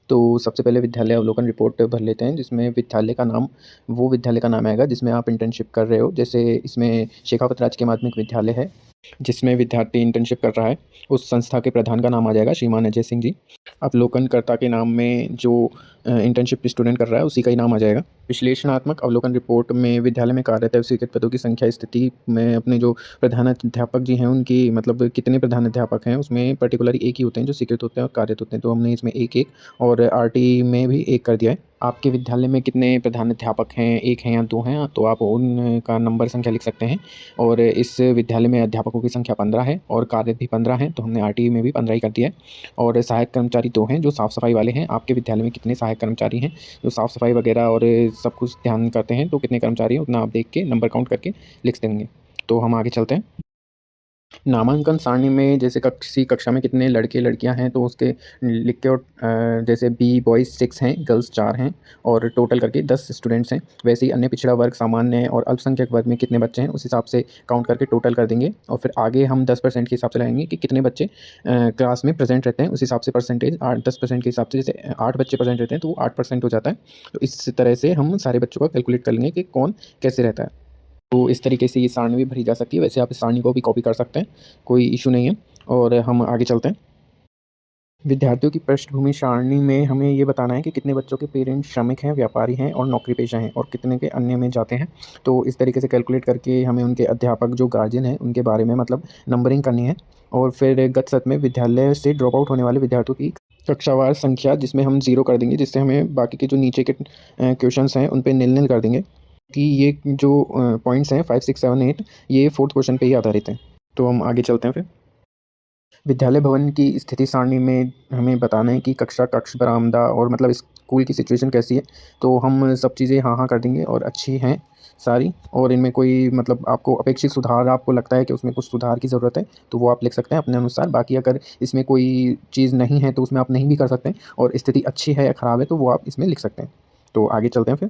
तो सबसे पहले विद्यालय अवलोकन रिपोर्ट भर लेते हैं, जिसमें विद्यालय का नाम वो विद्यालय का नाम आएगा जिसमें आप इंटर्नशिप कर रहे हो। जैसे इसमें शेखावत राजकीय माध्यमिक विद्यालय है, जिसमें विद्यार्थी इंटर्नशिप कर रहा है। उस संस्था के प्रधान का नाम आ जाएगा श्रीमान अजय सिंह जी। अवलोकनकर्ता के नाम में जो इंटर्नशिप स्टूडेंट कर रहा है उसी का ही नाम आ जाएगा। विश्लेषणात्मक अवलोकन रिपोर्ट में विद्यालय में कार्यरत है स्वीकृत पदों की संख्या, स्थिति में अपने जो प्रधानाध्यापक जी हैं उनकी मतलब कितने प्रधानाध्यापक हैं, उसमें पर्टिकुलरली एक ही होते हैं जो स्वीकृत होते हैं और कार्यरत होते हैं। तो हमने इसमें एक और आरटी में भी एक कर दिया है। आपके विद्यालय में कितने प्रधानाध्यापक हैं, एक हैं या दो हैं, तो आप उनका नंबर संख्या लिख सकते हैं। और इस विद्यालय में अध्यापकों की संख्या 15 है और कार्यरत भी 15 हैं, तो हमने आरटी में भी 15 ही कर दिया है। और सहायक कर्मचारी 2 हैं जो साफ़ सफाई वाले हैं। आपके विद्यालय में कितने सहायक कर्मचारी हैं जो साफ़ सफाई वगैरह और सब कुछ ध्यान करते हैं, तो कितने कर्मचारी हैं उतना आप देख के नंबर काउंट करके लिख देंगे। तो हम आगे चलते हैं। नामांकन सारणी में जैसे किसी कक्षा में कितने लड़के लड़कियां हैं तो उसके लिख के, और जैसे बी बॉयज़ 6 हैं, गर्ल्स 4 हैं और टोटल करके 10 स्टूडेंट्स हैं। वैसे ही अन्य पिछड़ा वर्ग, सामान्य और अल्पसंख्यक वर्ग में कितने बच्चे हैं उस हिसाब से काउंट करके टोटल कर देंगे। और फिर आगे हम 10% के हिसाब से लगाएंगे कि कितने बच्चे क्लास में प्रेजेंट रहते हैं, उस हिसाब से परसेंटेज 10% के हिसाब से। जैसे 8 बच्चे प्रेजेंट रहते हैं तो वो 8% हो जाता है। तो इस तरह से हम सारे बच्चों का कैलकुलेट कर लेंगे कि कौन कैसे रहता है। तो इस तरीके से ये सारणी भी भरी जा सकती है। वैसे आप इस सारणी को भी कॉपी कर सकते हैं, कोई इशू नहीं है। और हम आगे चलते हैं। विद्यार्थियों की पृष्ठभूमि सारणी में हमें ये बताना है कि कितने बच्चों के पेरेंट्स श्रमिक हैं, व्यापारी हैं और नौकरी पेशा हैं और कितने के अन्य में जाते हैं। तो इस तरीके से कैलकुलेट करके हमें उनके अध्यापक जो गार्जियन हैं उनके बारे में मतलब नंबरिंग करनी है। और फिर गत सत्र में विद्यालय से ड्रॉप आउट होने वाले विद्यार्थियों की कक्षावार संख्या, जिसमें हम 0 कर देंगे, जिससे हमें बाकी के जो नीचे के क्वेश्चंस हैं उन पे निल कर देंगे कि ये जो पॉइंट्स हैं 5, 6, 7, 8 ये 4th क्वेश्चन पे ही आधारित हैं। तो हम आगे चलते हैं फिर। विद्यालय भवन की स्थिति सारणी में हमें बताना है कि कक्षा, कक्ष, बरामदा और मतलब स्कूल की सिचुएशन कैसी है। तो हम सब चीज़ें हाँ कर देंगे और अच्छी हैं सारी। और इनमें कोई मतलब आपको अपेक्षित सुधार आपको लगता है कि उसमें कुछ सुधार की ज़रूरत है तो वो आप लिख सकते हैं अपने अनुसार। बाकी अगर इसमें कोई चीज़ नहीं है तो उसमें आप नहीं भी कर सकते हैं। और स्थिति अच्छी है या ख़राब है तो वो आप इसमें लिख सकते हैं। तो आगे चलते हैं फिर।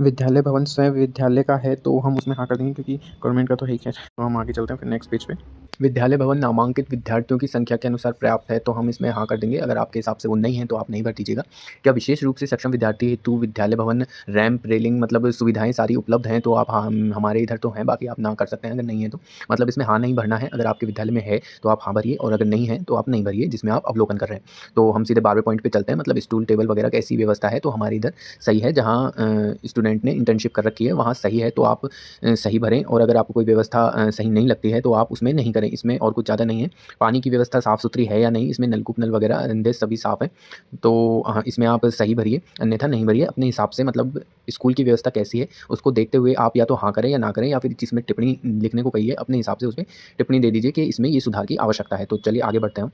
विद्यालय भवन स्वयं विद्यालय का है तो हम उसमें हाँ कर देंगे क्योंकि गवर्नमेंट का तो है ही। खैर, तो हम आगे चलते हैं फिर नेक्स्ट पेज पे। विद्यालय भवन नामांकित विद्यार्थियों की संख्या के अनुसार पर्याप्त है तो हम इसमें हाँ कर देंगे। अगर आपके हिसाब से वो नहीं है तो आप नहीं भर दीजिएगा। क्या विशेष रूप से सक्षम विद्यार्थी हेतु विद्यालय भवन रैंप, रेलिंग मतलब सुविधाएं सारी उपलब्ध हैं, तो आप हाँ हमारे इधर तो हैं, बाकी आप ना कर सकते हैं अगर नहीं है तो। मतलब इसमें हाँ नहीं भरना है। अगर आपके विद्यालय में है तो आप हाँ भरिए और अगर नहीं है तो आप नहीं भरिए, जिसमें आप अवलोकन कर रहे हैं। तो हम सीधे 12वें पॉइंट पे चलते हैं। मतलब स्टूल टेबल वगैरह कैसी व्यवस्था है, तो हमारे इधर सही है। जहाँ स्टूडेंट ने इंटर्नशिप कर रखी है वहाँ सही है तो आप सही भरें। और अगर आपको कोई व्यवस्था सही नहीं लगती है तो आप उसमें नहीं करें। इसमें और कुछ ज़्यादा नहीं है। पानी की व्यवस्था साफ़ सुथरी है या नहीं, इसमें नलकूप नल वगैरह अंदर सभी साफ़ है तो हाँ इसमें आप सही भरिए, अन्यथा नहीं भरिए अपने हिसाब से। मतलब स्कूल की व्यवस्था कैसी है उसको देखते हुए आप या तो हाँ करें या ना करें, या फिर जिसमें टिप्पणी लिखने को कही है अपने हिसाब से उसमें टिप्पणी दे दीजिए कि इसमें ये सुधार की आवश्यकता है। तो चलिए आगे बढ़ते हैं।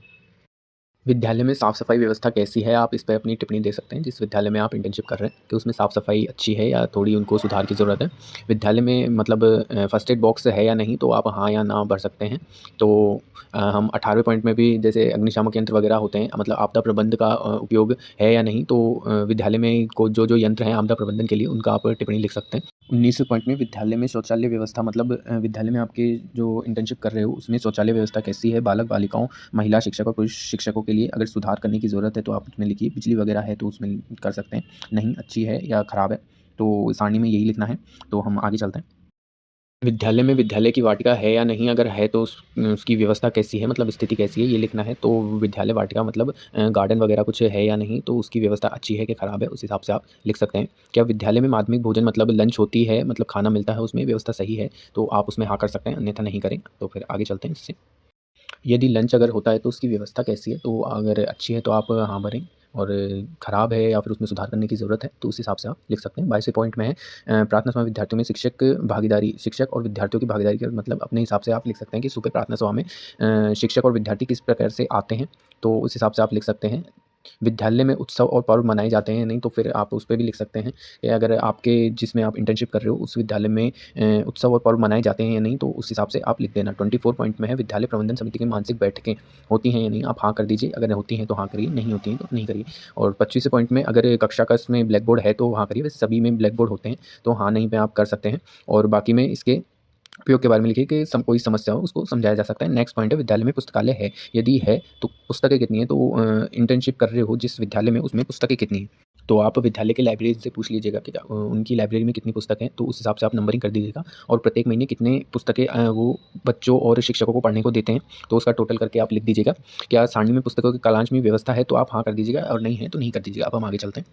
विद्यालय में साफ़-सफ़ाई व्यवस्था कैसी है, आप इस पे अपनी टिप्पणी दे सकते हैं। जिस विद्यालय में आप इंटर्नशिप कर रहे हैं कि उसमें साफ़-सफ़ाई अच्छी है या थोड़ी उनको सुधार की ज़रूरत है। विद्यालय में मतलब फर्स्ट एड बॉक्स है या नहीं, तो आप हाँ या ना भर सकते हैं। तो हम 18वें पॉइंट में भी जैसे अग्निशामक यंत्र वगैरह होते हैं, मतलब आपदा प्रबंध का उपयोग है या नहीं, तो विद्यालय में को जो यंत्र हैं आपदा प्रबंधन के लिए उनका आप टिप्पणी लिख सकते हैं। 19वें पॉइंट में विद्यालय में शौचालय व्यवस्था, मतलब विद्यालय में आपके जो इंटर्नशिप कर रहे हो उसमें शौचालय व्यवस्था कैसी है, बालक बालिकाओं, महिला शिक्षक और पुरुष शिक्षकों के लिए अगर सुधार करने की ज़रूरत है तो आप उसमें लिखिए। बिजली वगैरह है तो उसमें कर सकते हैं, नहीं अच्छी है या ख़राब है, तो सारणी में यही लिखना है। तो हम आगे चलते हैं। विद्यालय में विद्यालय की वाटिका है या नहीं, अगर है तो उसकी व्यवस्था कैसी है, मतलब स्थिति कैसी है ये लिखना है। तो विद्यालय वाटिका मतलब गार्डन वगैरह कुछ है या नहीं, तो उसकी व्यवस्था अच्छी है कि ख़राब है, उस हिसाब से आप लिख सकते हैं। क्या विद्यालय में माध्यमिक भोजन मतलब लंच होती है, मतलब खाना मिलता है, उसमें व्यवस्था सही है, तो आप उसमें हाँ कर सकते हैं, अन्यथा नहीं करें। तो फिर आगे चलते हैं इससे। यदि लंच अगर होता है तो उसकी व्यवस्था कैसी है, तो अगर अच्छी है तो आप हाँ भरें, और ख़राब है या फिर उसमें सुधार करने की ज़रूरत है तो उस हिसाब से आप लिख सकते हैं। 22वें पॉइंट में है प्रार्थना सभा विद्यार्थियों में शिक्षक और विद्यार्थियों की भागीदारी का मतलब अपने हिसाब से आप लिख सकते हैं कि सुबह प्रार्थना सभा में शिक्षक और विद्यार्थी किस प्रकार से आते हैं, तो उस हिसाब से आप लिख सकते हैं। विद्यालय में उत्सव और पर्व मनाए जाते हैं या नहीं, तो फिर आप उस पे भी लिख सकते हैं कि अगर आपके जिसमें आप इंटर्नशिप कर रहे हो उस विद्यालय में उत्सव और पर्व मनाए जाते हैं या नहीं, तो उस हिसाब से आप लिख देना। 24 पॉइंट में है विद्यालय प्रबंधन समिति की मासिक बैठकें होती हैं या नहीं, आप हाँ कर दीजिए। अगर होती हैं तो हाँ करिए, नहीं होती हैं तो नहीं करिए। और 25वें पॉइंट में अगर कक्षा कक्ष में ब्लैक बोर्ड है तो हाँ करिए, वैसे सभी में ब्लैक बोर्ड होते हैं तो हाँ नहीं पे आप कर सकते हैं। और बाकी में इसके उपयोग के बारे में लिखिए कि कोई समस्या हो उसको समझाया जा सकता है। नेक्स्ट पॉइंट है विद्यालय में पुस्तकालय है? यदि है तो पुस्तकें कितनी हैं? तो इंटर्नशिप कर रहे हो जिस विद्यालय में उसमें पुस्तकें कितनी हैं? तो आप विद्यालय के लाइब्रेरी से पूछ लीजिएगा कि उनकी लाइब्रेरी में कितनी पुस्तकें हैं, तो उस हिसाब से आप नंबरिंग कर दीजिएगा और प्रत्येक महीने कितने पुस्तकें वो बच्चों और शिक्षकों को पढ़ने को देते हैं, तो उसका टोटल करके आप लिख दीजिएगा। क्या सारणी में पुस्तकों की कालांश में व्यवस्था है? तो आप हाँ कर दीजिएगा और नहीं है तो नहीं कर दीजिएगा। अब हम आगे चलते हैं।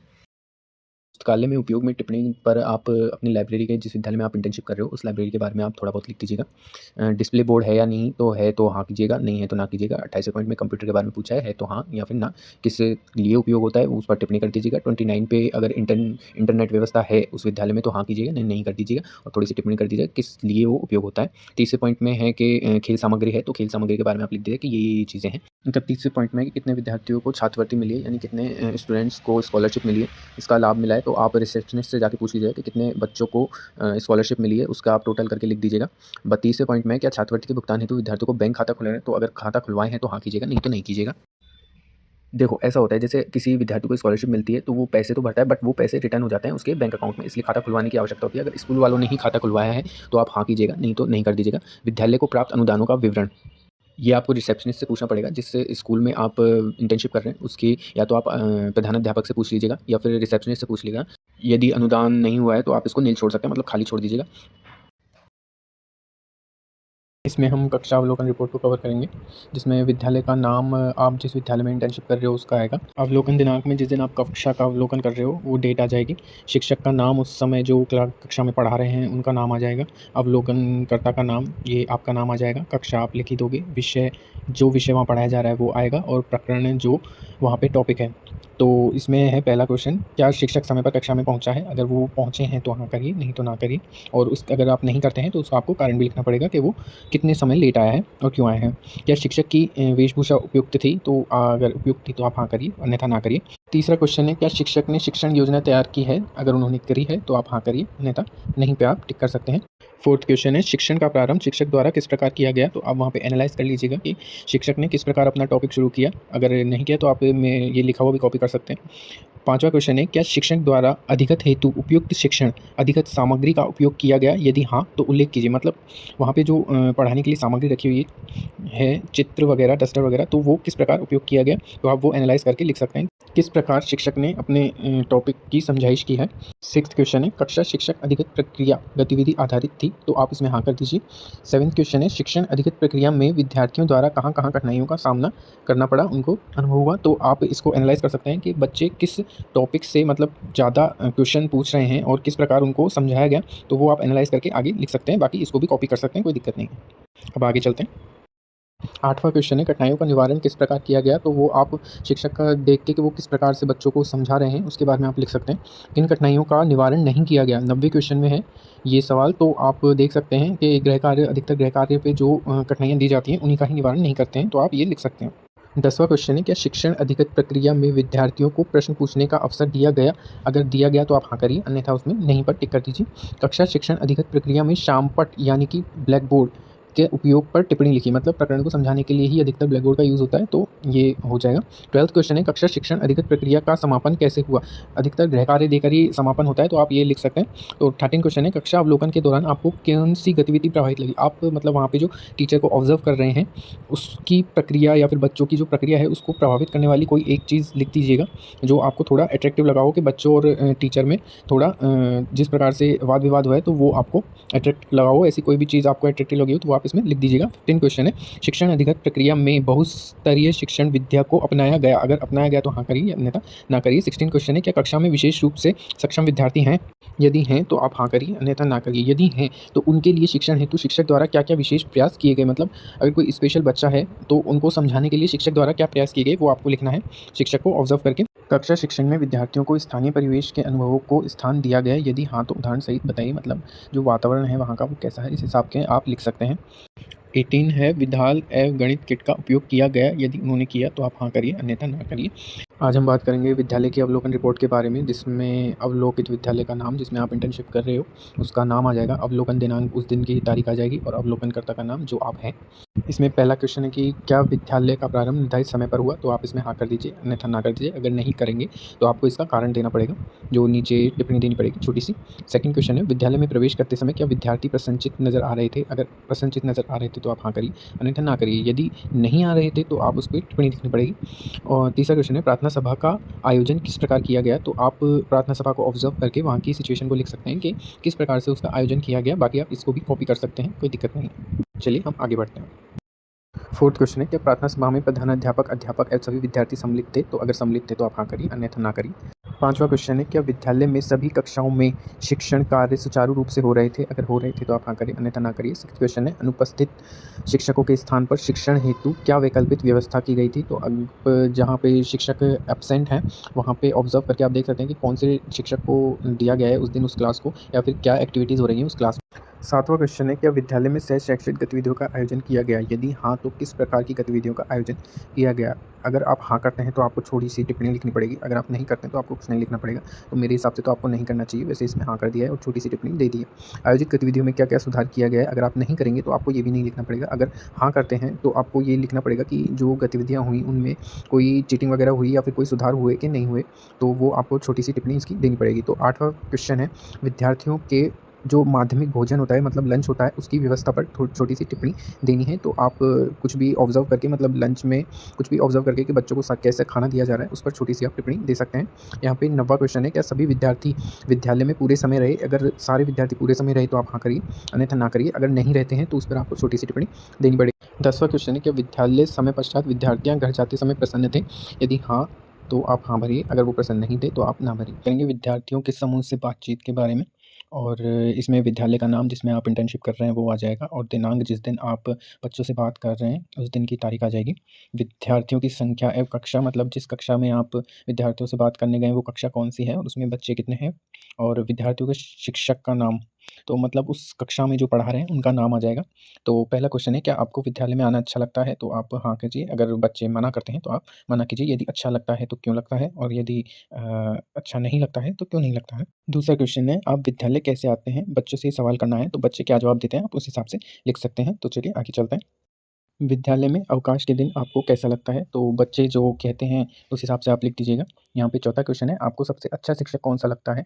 पुस्तकालय में उपयोग में टिप्पणी पर आप अपनी लाइब्रेरी के जिस विद्यालय में आप इंटर्नशिप कर रहे हो उस लाइब्रेरी के बारे में आप थोड़ा बहुत लिख दीजिएगा। डिस्प्ले बोर्ड है या नहीं? तो है तो हाँ कीजिएगा, नहीं है तो ना कीजिएगा। 28वें पॉइंट में कंप्यूटर के बारे में पूछा है तो हाँ या फिर ना। किस लिए उपयोग होता है उस पर टिप्पणी कर दीजिएगा। 29 पे अगर इंटरनेट व्यवस्था है उस विद्यालय में तो हाँ कीजिएगा, नहीं कर दीजिएगा और थोड़ी सी टिप्पणी कर दीजिएगा किस लिए वो उपयोग होता है। 30वें पॉइंट में है कि खेल सामग्री है तो खेल सामग्री के बारे में आप लिख दीजिए कि ये चीज़ें हैं। मतलब 30वें पॉइंट में कि कितने विद्यार्थियों को छात्रवृत्ति मिली है, यानी कितने स्टूडेंट्स को स्कॉलरशिप मिली है, इसका लाभ मिला है। तो आप रिसेप्शनिस्ट से जाके पूछ लीजिएगा कि कितने बच्चों को स्कॉलरशिप मिली है, उसका आप टोटल करके लिख दीजिएगा। 32वें पॉइंट में क्या छात्रवृत्ति के भुगतान हेतु विद्यार्थियों को बैंक खाता खुलवाना है? तो अगर खाता खुलवाए हैं तो हाँ कीजिएगा, नहीं तो नहीं कीजिएगा। देखो ऐसा होता है जैसे किसी विद्यार्थी को स्कॉलरशिप मिलती है तो वो पैसे तो भरता है बट वो पैसे रिटर्न हो जाते हैं उसके बैंक अकाउंट में, इसलिए खाता खुलवाने की आवश्यकता होती है। अगर स्कूल वालों ने ही खाता खुलवाया है तो आप हाँ कीजिएगा, नहीं तो नहीं कर दीजिएगा। विद्यालय को प्राप्त अनुदानों का विवरण, ये आपको रिसेप्शनिस्ट से पूछना पड़ेगा जिस स्कूल में आप इंटर्नशिप कर रहे हैं उसकी, या तो आप प्रधानाध्यापक से पूछ लीजिएगा या फिर रिसेप्शनिस्ट से पूछ लीजिएगा। यदि अनुदान नहीं हुआ है तो आप इसको नील छोड़ सकते हैं, मतलब खाली छोड़ दीजिएगा। इसमें हम कक्षा अवलोकन रिपोर्ट को कवर करेंगे जिसमें विद्यालय का नाम, आप जिस विद्यालय में इंटर्नशिप कर रहे हो उसका आएगा। अवलोकन दिनांक में जिस दिन आप कक्षा का अवलोकन कर रहे हो वो डेट आ जाएगी। शिक्षक का नाम, उस समय जो कक्षा में पढ़ा रहे हैं उनका नाम आ जाएगा। अवलोकनकर्ता का नाम, ये आपका नाम आ जाएगा। कक्षा आप लिख ही दोगे। विषय, जो विषय वहाँ पढ़ाया जा रहा है वो आएगा और प्रकरण जो वहाँ पे टॉपिक है। तो इसमें है पहला क्वेश्चन, क्या शिक्षक समय पर कक्षा में पहुँचा है? अगर वो पहुँचे हैं तो हाँ करिए, नहीं तो ना करिए। और अगर आप नहीं करते हैं तो उसका आपको कारण भी लिखना पड़ेगा कि वो कितने समय लेट आया है और क्यों आया है। क्या शिक्षक की वेशभूषा उपयुक्त थी? तो अगर उपयुक्त थी तो आप हाँ करिए, अन्यथा ना करिए। तीसरा क्वेश्चन है, क्या शिक्षक ने शिक्षण योजना तैयार की है? अगर उन्होंने करी है तो आप हाँ करिए, अन्यथा नहीं पे आप टिक कर सकते हैं। फोर्थ क्वेश्चन है, शिक्षण का प्रारंभ शिक्षक द्वारा किस प्रकार किया गया? तो आप वहाँ पे एनालाइज कर लीजिएगा कि शिक्षक ने किस प्रकार अपना टॉपिक शुरू किया। अगर नहीं किया तो आप में ये लिखा हुआ भी कॉपी कर सकते हैं। पाँचवा क्वेश्चन है, क्या शिक्षक द्वारा अधिगत हेतु उपयुक्त शिक्षण अधिगत सामग्री का उपयोग किया गया? यदि हाँ तो उल्लेख कीजिए। मतलब वहाँ पे जो पढ़ाने के लिए सामग्री रखी हुई है, चित्र वगैरह, डस्टर वगैरह, तो वो किस प्रकार उपयोग किया गया, तो आप वो एनालाइज करके लिख सकते हैं। किस प्रकार शिक्षक ने अपने टॉपिक की समझाइश की है। सिक्स्थ क्वेश्चन है, कक्षा शिक्षक अधिगत प्रक्रिया गतिविधि आधारित थी? तो आप इसमें हाँ कर दीजिए। सेवेंथ क्वेश्चन है, शिक्षण अधिगत प्रक्रिया में विद्यार्थियों द्वारा कहाँ कहाँ कठिनाइयों का सामना करना पड़ा, उनको अनुभव हुआ? तो आप इसको एनालाइज कर सकते हैं कि बच्चे किस टॉपिक से मतलब ज़्यादा क्वेश्चन पूछ रहे हैं और किस प्रकार उनको समझाया गया, तो वो आप एनालाइज करके आगे लिख सकते हैं। बाकी इसको भी कॉपी कर सकते हैं, कोई दिक्कत नहीं है। अब आगे चलते हैं। आठवां क्वेश्चन है, कठिनाइयों का निवारण किस प्रकार किया गया? तो वो आप शिक्षक का देख के कि वो किस प्रकार से बच्चों को समझा रहे हैं उसके बारे में आप लिख सकते हैं। किन कठिनाइयों का निवारण नहीं किया गया? 90वें क्वेश्चन में है ये सवाल। तो आप देख सकते हैं कि गृह कार्य, अधिकतर गृह कार्य पे जो कठिनाइयाँ दी जाती हैं उन्हीं का ही निवारण नहीं करते हैं, तो आप ये लिख सकते हैं। 10वां क्वेश्चन है, क्या शिक्षण अधिगत प्रक्रिया में विद्यार्थियों को प्रश्न पूछने का अवसर दिया गया? अगर दिया गया तो आप हाँ करिए, अन्यथा उसमें नहीं पर टिक कर दीजिए। कक्षा शिक्षण अधिगत प्रक्रिया में शामपट यानी कि ब्लैक बोर्ड के उपयोग पर टिप्पणी लिखी। मतलब प्रकरण को समझाने के लिए ही अधिकतर ब्लैक बोर्ड का यूज़ होता है, तो ये हो जाएगा। 12th क्वेश्चन है, कक्षा शिक्षण अधिगत प्रक्रिया का समापन कैसे हुआ? अधिकतर गृह कार्य देकर ही समापन होता है, तो आप ये लिख सकते हैं। तो 13 क्वेश्चन है, कक्षा अवलोकन के दौरान आपको कौन सी गतिविधि प्रभावित लगी? आप मतलब वहाँ पे जो टीचर को ऑब्जर्व कर रहे हैं उसकी प्रक्रिया या फिर बच्चों की जो प्रक्रिया है उसको प्रभावित करने वाली कोई एक चीज़ लिख दीजिएगा जो आपको थोड़ा अट्रैक्टिव लगा हो, कि बच्चों और टीचर में थोड़ा जिस प्रकार से वाद विवाद हुआ है तो वो आपको अट्रैक्ट लगा हो, ऐसी कोई भी चीज़ आपको अट्रैक्टिव लगी हो तो वो आप इसमें लिख दीजिएगा। 15 क्वेश्चन है, शिक्षण अधिगत प्रक्रिया में बहुस्तरीय शिक्षण विद्या को अपनाया गया? अगर अपनाया गया तो हाँ करिए, अन्यथा ना करिए। 16 क्वेश्चन है, क्या कक्षा में विशेष रूप से सक्षम विद्यार्थी हैं? यदि हैं तो आप हाँ करिए, अन्यथा ना करिए। यदि हैं तो उनके लिए शिक्षण हेतु शिक्षक द्वारा क्या क्या विशेष प्रयास किए गए? मतलब अगर कोई स्पेशल बच्चा है तो उनको समझाने के लिए शिक्षक द्वारा क्या प्रयास किए गए वो आपको लिखना है, शिक्षक को ऑब्जर्व करके। कक्षा शिक्षण में विद्यार्थियों को स्थानीय परिवेश के अनुभवों को स्थान दिया गया? यदि हाँ तो उदाहरण सहित बताइए, मतलब जो वातावरण है वहाँ का वो कैसा है, इस हिसाब के आप लिख सकते हैं। 18 है, विधाल एवं गणित किट का उपयोग किया गया? यदि उन्होंने किया तो आप हाँ करिए, अन्यथा ना करिए। आज हम बात करेंगे विद्यालय की अवलोकन रिपोर्ट के बारे में, जिसमें अवलोकित विद्यालय का नाम, जिसमें आप इंटर्नशिप कर रहे हो उसका नाम आ जाएगा, अवलोकन दिनांक उस दिन की तारीख आ जाएगी और अवलोकनकर्ता का नाम जो आप हैं। इसमें पहला क्वेश्चन है कि क्या विद्यालय का प्रारंभ निर्धारित समय पर हुआ? तो आप इसमें हाँ कर दीजिए, अन्यथा ना कर दीजिए। अगर नहीं करेंगे तो आपको इसका कारण देना पड़ेगा, जो नीचे टिप्पणी देनी पड़ेगी छोटी-सी। सेकंड क्वेश्चन है, विद्यालय में प्रवेश करते समय क्या विद्यार्थी प्रसन्नचित्त नज़र आ रहे थे? अगर प्रसन्नचित्त नज़र आ रहे थे तो आप हाँ करिए, अन्यथा ना करिए। यदि नहीं आ रहे थे तो आप उसको एक टिप्पणी लिखनी पड़ेगी। और तीसरा क्वेश्चन है, प्रार्थना सभा का आयोजन किस प्रकार किया गया? तो आप प्रार्थना सभा को ऑब्ज़र्व करके वहाँ की सिचुएशन को लिख सकते हैं कि किस प्रकार से उसका आयोजन किया गया। बाकी आप इसको भी कॉपी कर सकते हैं, कोई दिक्कत नहीं है। चलिए हम आगे बढ़ते हैं। फोर्थ क्वेश्चन है, क्या प्रार्थना सभा में प्रधानाध्यापक, अध्यापक एवं सभी विद्यार्थी सम्मिलित थे? तो अगर सम्मिलित थे तो आप हाँ करिए, अन्यथा ना करिए। पांचवा क्वेश्चन है, क्या विद्यालय में सभी कक्षाओं में शिक्षण कार्य सुचारू रूप से हो रहे थे? अगर हो रहे थे तो आप हाँ करिए, अन्यथा ना करिए। सिक्स्थ क्वेश्चन है, अनुपस्थित शिक्षकों के स्थान पर शिक्षण हेतु क्या वैकल्पिक व्यवस्था की गई थी? तो अब जहाँ पे शिक्षक एब्सेंट हैं वहाँ पे ऑब्जर्व करके आप देख सकते हैं कि कौन से शिक्षक को दिया गया है उस दिन उस क्लास को, या फिर क्या एक्टिविटीज़ हो रही हैं उस क्लास में। सातवां क्वेश्चन है, क्या विद्यालय में सह शैक्षिक गतिविधियों का आयोजन किया गया? यदि हाँ तो किस प्रकार की गतिविधियों का आयोजन किया गया? अगर आप हाँ करते हैं तो आपको छोटी-सी टिप्पणी लिखनी पड़ेगी, अगर आप नहीं करते हैं तो आपको कुछ नहीं लिखना पड़ेगा। तो मेरे हिसाब से तो आपको नहीं करना चाहिए, वैसे इसमें हाँ कर दिया है और छोटी-सी टिप्पणी दे दी है। आयोजित गतिविधियों में क्या-क्या सुधार किया गया है? अगर आप नहीं करेंगे तो आपको ये भी नहीं लिखना पड़ेगा। अगर हाँ करते हैं तो आपको ये लिखना पड़ेगा कि जो गतिविधियाँ हुई उनमें कोई चीटिंग वगैरह हुई या फिर कोई सुधार हुए कि नहीं हुए, तो वो आपको छोटी-सी टिप्पणी इसकी देनी पड़ेगी। तो आठवां क्वेश्चन है, विद्यार्थियों के जो माध्यमिक भोजन होता है मतलब लंच होता है उसकी व्यवस्था पर छोटी-सी टिप्पणी देनी है। तो आप कुछ भी ऑब्ज़र्व करके मतलब लंच में कुछ भी ऑब्ज़र्व करके कि बच्चों को कैसे खाना दिया जा रहा है उस पर छोटी-सी आप टिप्पणी दे सकते हैं। यहाँ पे 9वां क्वेश्चन है, क्या सभी विद्यार्थी विद्यालय में पूरे समय रहे? अगर सारे विद्यार्थी पूरे समय रहे तो आप हाँ करिए, अन्यथा ना करिए। अगर नहीं रहते हैं तो उस पर आपको छोटी-सी टिप्पणी देनी पड़ेगी। 10वां क्वेश्चन है, क्या विद्यालय समय पश्चात विद्यार्थियाँ घर जाते समय प्रसन्न थे? यदि हाँ तो आप हाँ भरिए, अगर वो प्रसन्न नहीं थे तो आप ना भरिए। करेंगे विद्यार्थियों के समूह से बातचीत के बारे में, और इसमें विद्यालय का नाम जिसमें आप इंटर्नशिप कर रहे हैं वो आ जाएगा, और दिनांक जिस दिन आप बच्चों से बात कर रहे हैं उस दिन की तारीख आ जाएगी। विद्यार्थियों की संख्या एवं कक्षा, मतलब जिस कक्षा में आप विद्यार्थियों से बात करने गए वो कक्षा कौन-सी है और उसमें बच्चे कितने हैं, और विद्यार्थियों के शिक्षक का नाम, तो मतलब उस कक्षा में जो पढ़ा रहे हैं उनका नाम आ जाएगा। तो पहला क्वेश्चन है, क्या आपको विद्यालय में आना अच्छा लगता है? तो आप हाँ कीजिए, अगर बच्चे मना करते हैं तो आप मना कीजिए। यदि अच्छा लगता है तो क्यों लगता है, और यदि अच्छा नहीं लगता है तो क्यों नहीं लगता है। दूसरा क्वेश्चन है, आप विद्यालय कैसे आते हैं? बच्चों से ये सवाल करना है, तो बच्चे क्या जवाब देते हैं आप उस हिसाब से लिख सकते हैं। तो चलिए आगे चलते हैं। विद्यालय में अवकाश के दिन आपको कैसा लगता है? तो बच्चे जो कहते हैं उस हिसाब से आप लिख दीजिएगा। यहाँ पे चौथा क्वेश्चन है, आपको सबसे अच्छा शिक्षक कौन-सा लगता है?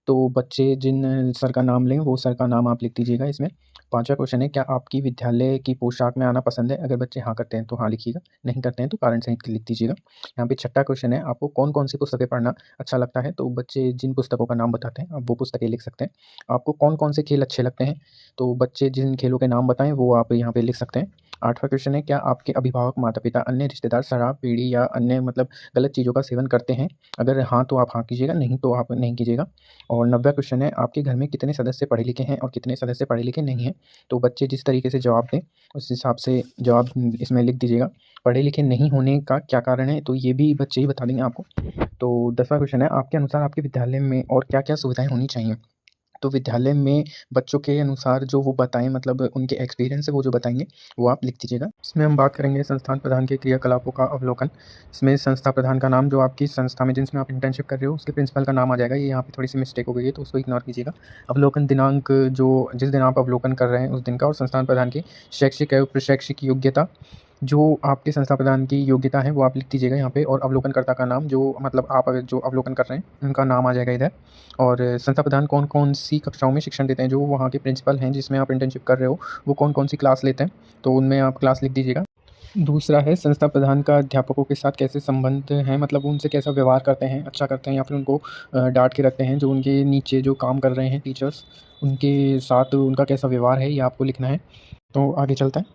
तो बच्चे जिन सर का नाम लें वो सर का नाम आप लिख दीजिएगा इसमें। पाँचवाँ क्वेश्चन है, क्या आपकी विद्यालय की पोशाक में आना पसंद है? अगर बच्चे हाँ करते हैं तो हाँ लिखिएगा, नहीं करते हैं तो कारण सहित लिख दीजिएगा। यहाँ पे छठा क्वेश्चन है, आपको कौन-कौन सी पुस्तकें पढ़ना अच्छा लगता है? तो बच्चे जिन पुस्तकों का नाम बताते हैं आप वो पुस्तकें लिख सकते हैं। आपको कौन-कौन से खेल अच्छे लगते हैं? तो बच्चे जिन खेलों के नाम बताएँ वो आप यहाँ पे लिख सकते हैं। आठवाँ क्वेश्चन है, क्या आपके अभिभावक, माता-पिता, अन्य रिश्तेदार शराब, बीड़ी या अन्य मतलब गलत चीज़ों का सेवन करते हैं? अगर हाँ तो आप हाँ कीजिएगा, नहीं तो आप नहीं कीजिएगा। और 90वाँ क्वेश्चन है, आपके घर में कितने सदस्य पढ़े लिखे हैं और कितने सदस्य पढ़े लिखे नहीं हैं? तो बच्चे जिस तरीके से जवाब दें उस हिसाब से जवाब इसमें लिख दीजिएगा। पढ़े लिखे नहीं होने का क्या कारण है? तो ये भी बच्चे ही बता देंगे आपको। तो 10वाँ क्वेश्चन है, आपके अनुसार आपके विद्यालय में और क्या-क्या सुविधाएँ होनी चाहिए? तो विद्यालय में बच्चों के अनुसार जो वो बताएँ, मतलब उनके एक्सपीरियंस से वो जो बताएँगे वो आप लिख दीजिएगा। इसमें हम बात करेंगे संस्थान प्रधान के क्रियाकलापों का अवलोकन। इसमें संस्था प्रधान का नाम जो आपकी संस्था में जिसमें आप इंटर्नशिप कर रहे हो उसके प्रिंसिपल का नाम आ जाएगा। ये यहाँ पे थोड़ी-सी मिस्टेक हो गई है तो उसको इग्नोर कीजिएगा। अवलोकन दिनांक जो जिस दिन आप अवलोकन कर रहे हैं उस दिन का, और संस्थान प्रधान की शैक्षिक एवं प्रशैक्षिक योग्यता, जो आपके संस्था प्रधान की योग्यता है वो आप लिख दीजिएगा यहाँ पे, और अवलोकनकर्ता का नाम जो मतलब आप अगर जो अवलोकन कर रहे हैं उनका नाम आ जाएगा इधर। और संस्था प्रधान कौन-कौन सी कक्षाओं में शिक्षण देते हैं, जो वहाँ के प्रिंसिपल हैं जिसमें आप इंटर्नशिप कर रहे हो वो कौन-कौन सी क्लास लेते हैं, तो उनमें आप क्लास लिख दीजिएगा। दूसरा है, संस्था प्रधान का अध्यापकों के साथ कैसे संबंध है, मतलब उनसे कैसा व्यवहार करते हैं, अच्छा करते हैं या फिर उनको डाँट के रखते हैं। जो उनके नीचे जो काम कर रहे हैं टीचर्स, उनके साथ उनका कैसा व्यवहार है ये आपको लिखना है। तो आगे चलते हैं।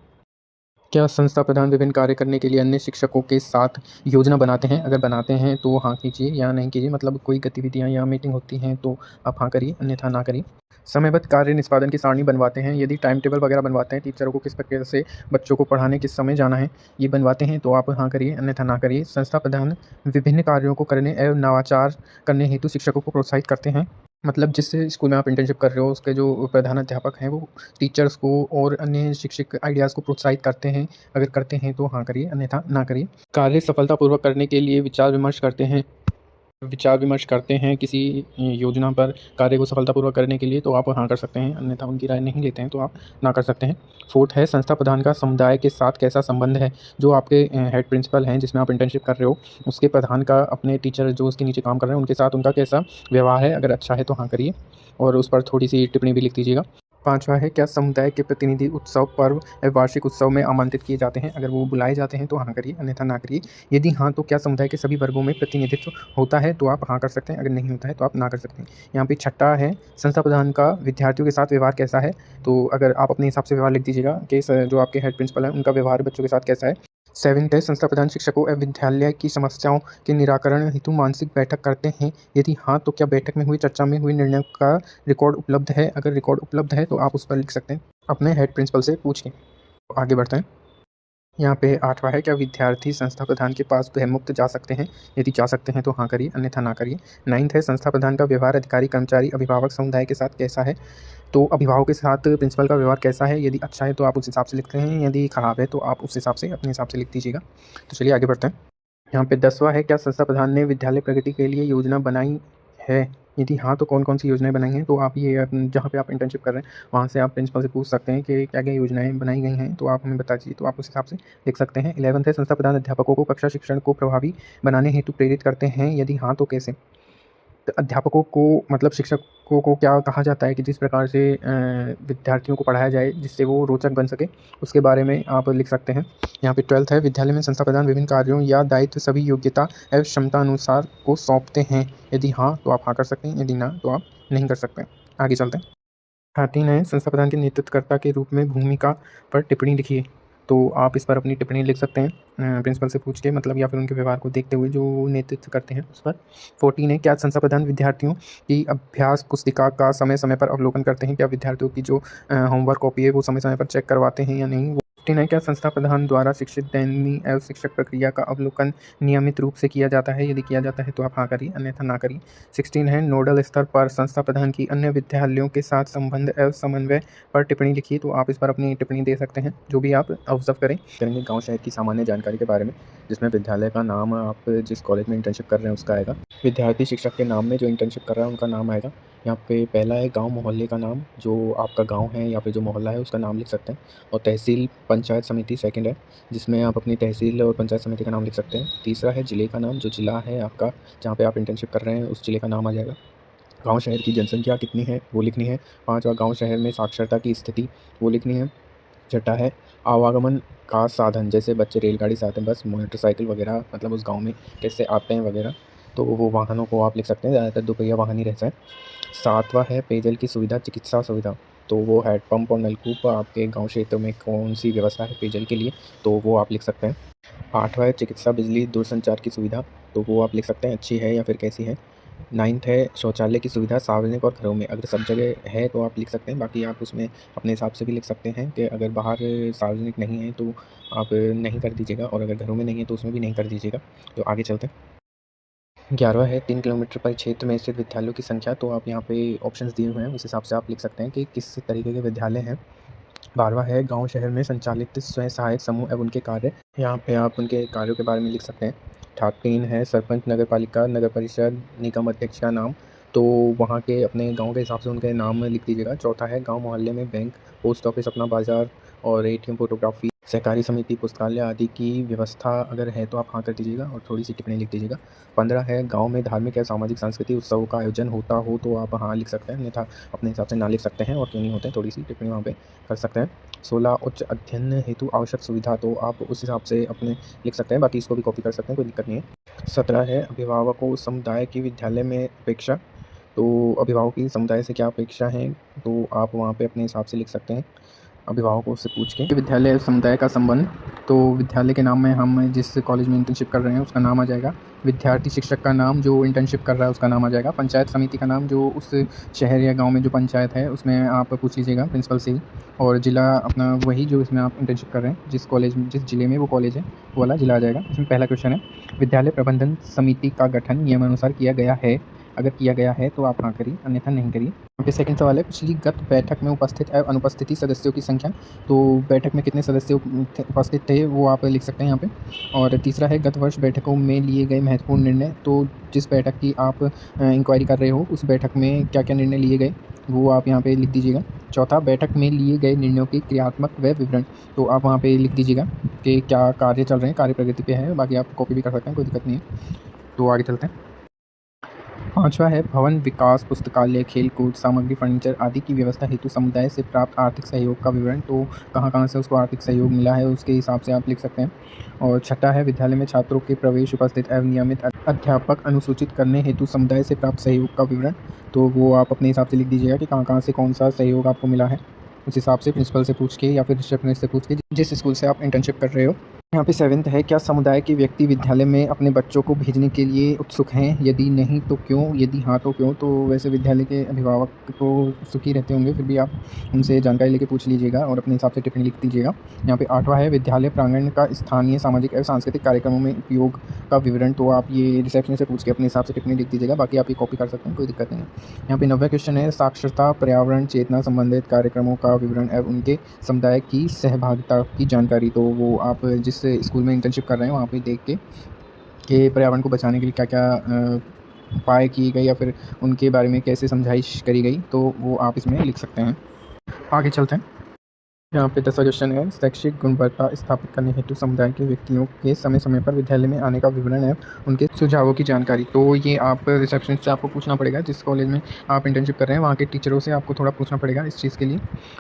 क्या संस्था प्रधान विभिन्न कार्य करने के लिए अन्य शिक्षकों के साथ योजना बनाते हैं? अगर बनाते हैं तो हाँ कीजिए या नहीं कीजिए, मतलब कोई गतिविधियाँ या मीटिंग होती हैं तो आप हाँ करिए, अन्यथा ना करिए। समयबद्ध कार्य निष्पादन की सारणी बनवाते हैं, यदि टाइम टेबल वगैरह बनवाते हैं, टीचरों को किस प्रकार से बच्चों को पढ़ाने किस समय जाना है ये बनवाते हैं तो आप हाँ करिए, अन्यथा ना करिए। संस्था प्रधान विभिन्न कार्यों को करने एवं नवाचार करने हेतु शिक्षकों को प्रोत्साहित करते हैं, मतलब जिस स्कूल में आप इंटर्नशिप कर रहे हो उसके जो प्रधानाध्यापक हैं वो टीचर्स को और अन्य शिक्षक आइडियाज़ को प्रोत्साहित करते हैं। अगर करते हैं तो हाँ करिए, अन्यथा ना करिए। कार्य सफलतापूर्वक करने के लिए विचार विमर्श करते हैं, विचार विमर्श करते हैं किसी योजना पर कार्य को सफलतापूर्वक करने के लिए, तो आप हाँ कर सकते हैं, अन्यथा उनकी राय नहीं लेते हैं तो आप ना कर सकते हैं। फोर्थ है संस्था प्रधान का समुदाय के साथ कैसा संबंध है। जो आपके हेड प्रिंसिपल हैं जिसमें आप इंटर्नशिप कर रहे हो, उसके प्रधान का अपने टीचर जो उसके नीचे काम कर रहे हैं उनके साथ उनका कैसा व्यवहार है। अगर अच्छा है तो हाँ करिए और उस पर थोड़ी सी टिप्पणी भी लिख दीजिएगा। पाँचवा है क्या समुदाय के प्रतिनिधि उत्सव, पर्व या वार्षिक उत्सव में आमंत्रित किए जाते हैं। अगर वो बुलाए जाते हैं तो हाँ करिए, अन्यथा ना करिए। यदि हाँ तो क्या समुदाय के सभी वर्गों में प्रतिनिधित्व होता है, तो आप हाँ कर सकते हैं, अगर नहीं होता है तो आप ना कर सकते हैं। यहाँ पे छठा है संस्था प्रधान का विद्यार्थियों के साथ व्यवहार कैसा है। तो अगर आप अपने हिसाब से व्यवहार लिख दीजिएगा कि जो आपके हेड प्रिंसिपल हैं उनका व्यवहार बच्चों के साथ कैसा है। सेवेंथ है संस्था प्रधान शिक्षकों एवं विद्यालय की समस्याओं के निराकरण हेतु मानसिक बैठक करते हैं। यदि हाँ तो क्या बैठक में हुई चर्चा में हुई निर्णय का रिकॉर्ड उपलब्ध है। अगर रिकॉर्ड उपलब्ध है तो आप उस पर लिख सकते हैं अपने हेड प्रिंसिपल से पूछ के। आगे बढ़ते हैं। यहाँ पे आठवां है क्या विद्यार्थी संस्था प्रधान के पास भयमुक्त जा सकते हैं। यदि जा सकते हैं तो हाँ करिए, अन्यथा ना करिए। नाइन्थ है संस्था प्रधान का व्यवहार अधिकारी, कर्मचारी, अभिभावक समुदाय के साथ कैसा है। तो अभिभावक के साथ प्रिंसिपल का व्यवहार कैसा है। यदि अच्छा है तो आप उस हिसाब से लिखते हैं, यदि ख़राब है तो आप उस हिसाब से अपने हिसाब से लिख दीजिएगा। तो चलिए आगे बढ़ते हैं। यहाँ पे 10वां है क्या संस्था प्रधान ने विद्यालय प्रगति के लिए योजना बनाई है। यदि हाँ तो कौन कौन सी योजनाएं बनाई हैं। तो आप ये जहाँ पे आप इंटर्नशिप कर रहे हैं वहाँ से आप प्रिंसिपल से पूछ सकते हैं कि क्या क्या योजनाएं बनाई गई हैं, तो आप हमें बता दीजिए, तो आप उस हिसाब से लिख सकते हैं। 11th है संस्था प्रधान अध्यापकों को कक्षा शिक्षण को प्रभावी बनाने हेतु प्रेरित करते हैं। यदि हाँ तो कैसे। तो अध्यापकों को मतलब शिक्षकों को क्या कहा जाता है कि जिस प्रकार से विद्यार्थियों को पढ़ाया जाए जिससे वो रोचक बन सके, उसके बारे में आप लिख सकते हैं। यहाँ पे 12th है विद्यालय में संस्था प्रधान विभिन्न कार्यों या दायित्व सभी योग्यता एवं क्षमता अनुसार को सौंपते हैं। यदि हाँ तो आप हाँ कर सकते हैं, यदि ना तो आप नहीं कर सकते। आगे चलते हैं। 13 है संस्था प्रधान के नेतृत्वकर्ता के रूप में भूमिका पर टिप्पणी लिखिए। तो आप इस पर अपनी टिप्पणी लिख सकते हैं प्रिंसिपल से पूछ के, मतलब या फिर उनके व्यवहार को देखते हुए जो नेतृत्व करते हैं उस पर। 14 है क्या संस्था प्रधान विद्यार्थियों की अभ्यास पुस्तिका का समय समय पर अवलोकन करते हैं। क्या विद्यार्थियों की जो होमवर्क कॉपी है वो समय समय पर चेक करवाते हैं या नहीं। 15 है क्या संस्था प्रधान द्वारा शिक्षित दैनिक एवं शिक्षक प्रक्रिया का अवलोकन नियमित रूप से किया जाता है। यदि किया जाता है तो आप हाँ करिए, अन्यथा ना करिए। 16 है नोडल स्तर पर संस्था प्रधान की अन्य विद्यालयों के साथ संबंध एवं समन्वय पर टिप्पणी लिखिए। तो आप इस पर अपनी टिप्पणी दे सकते हैं जो भी आप ऑब्जर्व करेंगे गाँव शहर की सामान्य जानकारी के बारे में, जिसमें विद्यालय का नाम, आप जिस कॉलेज में इंटर्नशिप कर रहे हैं उसका आएगा, विद्यार्थी शिक्षक के नाम में जो इंटर्नशिप कर रहा है उनका नाम आएगा। यहाँ पे पहला है गांव मोहल्ले का नाम, जो आपका गांव है या फिर जो मोहल्ला है उसका नाम लिख सकते हैं। और तहसील पंचायत समिति सेकंड है, जिसमें आप अपनी तहसील और पंचायत समिति का नाम लिख सकते हैं। तीसरा है ज़िले का नाम, जो ज़िला है आपका जहाँ पे आप इंटर्नशिप कर रहे हैं उस ज़िले का नाम आ जाएगा। गाँव शहर की जनसंख्या कितनी है वो लिखनी है। पाँचवा गाँव शहर में साक्षरता की स्थिति वो लिखनी है। छठा है आवागमन का साधन, जैसे बच्चे रेलगाड़ी से आते हैं, बस मोटरसाइकिल वगैरह, मतलब उस गांव में कैसे आते हैं वगैरह, तो वो वाहनों को आप लिख सकते हैं। ज़्यादातर दोपहिया वाहन ही रहता है। सातवां है पेयजल की सुविधा, चिकित्सा सुविधा, तो वो हैंडपंप और नलकूप आपके गांव क्षेत्र में कौन सी व्यवस्था है पेयजल के लिए, तो वो आप लिख सकते हैं। आठवां है चिकित्सा बिजली दूरसंचार की सुविधा, तो वो आप लिख सकते हैं अच्छी है या फिर कैसी है। 9th है शौचालय की सुविधा सार्वजनिक और घरों में, अगर सब जगह है तो आप लिख सकते हैं, बाकी आप उसमें अपने हिसाब से भी लिख सकते हैं कि अगर बाहर सार्वजनिक नहीं है तो आप नहीं कर दीजिएगा, और अगर घरों में नहीं है तो उसमें भी नहीं कर दीजिएगा। तो आगे चलते हैं। 11वां है 3 किलोमीटर परिक्षेत्र में स्थित विद्यालयों की संख्या, तो आप यहाँ पे ऑप्शंस दिए हुए हैं उस हिसाब से आप लिख सकते हैं कि किस तरीके के विद्यालय हैं। 12वां है गांव शहर में संचालित स्वयं सहायक समूह एवं उनके कार्य, यहाँ पे आप उनके कार्यों के बारे में लिख सकते हैं। 13 है सरपंच, नगर पालिका, नगर परिषद, निगम अध्यक्ष का नाम, तो वहाँ के अपने गांव के हिसाब से उनके नाम लिख दीजिएगा। चौथा है गांव मोहल्ले में बैंक, पोस्ट ऑफिस, अपना बाजार और एटीएम, फोटोग्राफी, सहकारी समिति, पुस्तकालय आदि की व्यवस्था अगर है तो आप हाँ कर दीजिएगा और थोड़ी सी टिप्पणी लिख दीजिएगा। 15 है गांव में धार्मिक या सामाजिक सांस्कृतिक उत्सवों का आयोजन होता हो तो आप हाँ लिख सकते हैं, अन्यथा अपने हिसाब से ना लिख सकते हैं, और क्यों नहीं होते थोड़ी सी टिप्पणी वहाँ पे कर सकते हैं। 16 उच्च अध्ययन हेतु आवश्यक सुविधा, तो आप उस हिसाब से अपने लिख सकते हैं, बाकी इसको भी कॉपी कर सकते हैं, कोई दिक्कत नहीं है। 17 है अभिभावकों समुदाय की विद्यालय में अपेक्षा, तो अभिभावकों की समुदाय से क्या अपेक्षा है, तो आप वहाँ पे अपने हिसाब से लिख सकते हैं अभिभावकों से पूछ के। विद्यालय समुदाय का संबंध, तो विद्यालय के नाम में हम जिस कॉलेज में इंटर्नशिप कर रहे हैं उसका नाम आ जाएगा। विद्यार्थी शिक्षक का नाम जो इंटर्नशिप कर रहा है उसका नाम आ जाएगा। पंचायत समिति का नाम जो उस शहर या गांव में जो पंचायत है उसमें आप पूछ लीजिएगा प्रिंसिपल से ही। और ज़िला अपना वही जो इसमें आप इंटर्नशिप कर रहे हैं जिस कॉलेज में, जिस ज़िले में वो कॉलेज है वो वाला ज़िला आ जाएगा। इसमें पहला क्वेश्चन है विद्यालय प्रबंधन समिति का गठन नियमानुसार किया गया है। अगर किया गया है तो आप हाँ करिए, अन्यथा नहीं करिए। यहाँ पे सेकंड सवाल है, पिछली गत बैठक में उपस्थित एवं अनुपस्थिति सदस्यों की संख्या। तो बैठक में कितने सदस्य उपस्थित थे वो आप लिख सकते हैं यहाँ पे। और तीसरा है, गत वर्ष बैठकों में लिए गए महत्वपूर्ण निर्णय। तो जिस बैठक की आप इंक्वायरी कर रहे हो उस बैठक में क्या क्या निर्णय लिए गए वो आप यहाँ पे लिख दीजिएगा। चौथा, बैठक में लिए गए निर्णयों के क्रियात्मक व विवरण। तो आप वहाँ पे लिख दीजिएगा कि क्या कार्य चल रहे हैं, कार्य प्रगति पे है। बाकी आप कॉपी भी कर सकते हैं, कोई दिक्कत नहीं है। तो आगे चलते हैं। पाँचवा है, भवन विकास, पुस्तकालय, खेलकूद सामग्री, फर्नीचर आदि की व्यवस्था हेतु समुदाय से प्राप्त आर्थिक सहयोग का विवरण। तो कहाँ कहाँ से उसको आर्थिक सहयोग मिला है उसके हिसाब से आप लिख सकते हैं। और छठा है, विद्यालय में छात्रों के प्रवेश, उपस्थित एवं नियमित अध्यापक अनुसूचित करने हेतु समुदाय से प्राप्त सहयोग का विवरण। तो वो आप अपने हिसाब से लिख दीजिएगा कि कहाँ कहाँ से कौन सा सहयोग आपको मिला है। उस हिसाब से प्रिंसिपल से पूछ के या फिर रिसेप्शनिस्ट से पूछ के, जिस स्कूल से आप इंटर्नशिप कर रहे हो। यहाँ पे सेवेंथ है, क्या समुदाय के व्यक्ति विद्यालय में अपने बच्चों को भेजने के लिए उत्सुक हैं? यदि नहीं तो क्यों? यदि हाँ तो क्यों? तो वैसे विद्यालय के अभिभावक तो उत्सुक ही रहते होंगे, फिर भी आप उनसे जानकारी लेके पूछ लीजिएगा और अपने हिसाब से टिप्पणी लिख दीजिएगा। यहाँ पे आठवां है, विद्यालय प्रांगण का स्थानीय सामाजिक एवं सांस्कृतिक कार्यक्रमों में उपयोग का विवरण। तो आप ये रिसेप्शन से पूछ के अपने हिसाब से टिप्पणी लिख दीजिएगा। बाकी आप ये कॉपी कर सकते हैं, कोई दिक्कत नहीं है। यहाँ पे 9वां क्वेश्चन है, साक्षरता पर्यावरण चेतना संबंधित कार्यक्रमों का विवरण एवं उनके समुदाय की सहभागिता की जानकारी। तो वो आप जिस स्कूल में इंटर्नशिप कर रहे हैं वहाँ पे देख के कि पर्यावरण को बचाने के लिए क्या क्या उपाय किए गए या फिर उनके बारे में कैसे समझाइश करी गई, तो वो आप इसमें लिख सकते हैं। आगे चलते हैं। यहाँ पे 10वां क्वेश्चन है, शैक्षिक गुणवत्ता स्थापित करने हेतु समुदाय के व्यक्तियों के समय समय पर विद्यालय में आने का विवरण है, उनके सुझावों की जानकारी। तो ये आप रिसेप्शन से आपको पूछना पड़ेगा, जिस कॉलेज में आप इंटर्नशिप कर रहे हैं वहाँ के टीचरों से आपको थोड़ा पूछना पड़ेगा इस चीज़ के लिए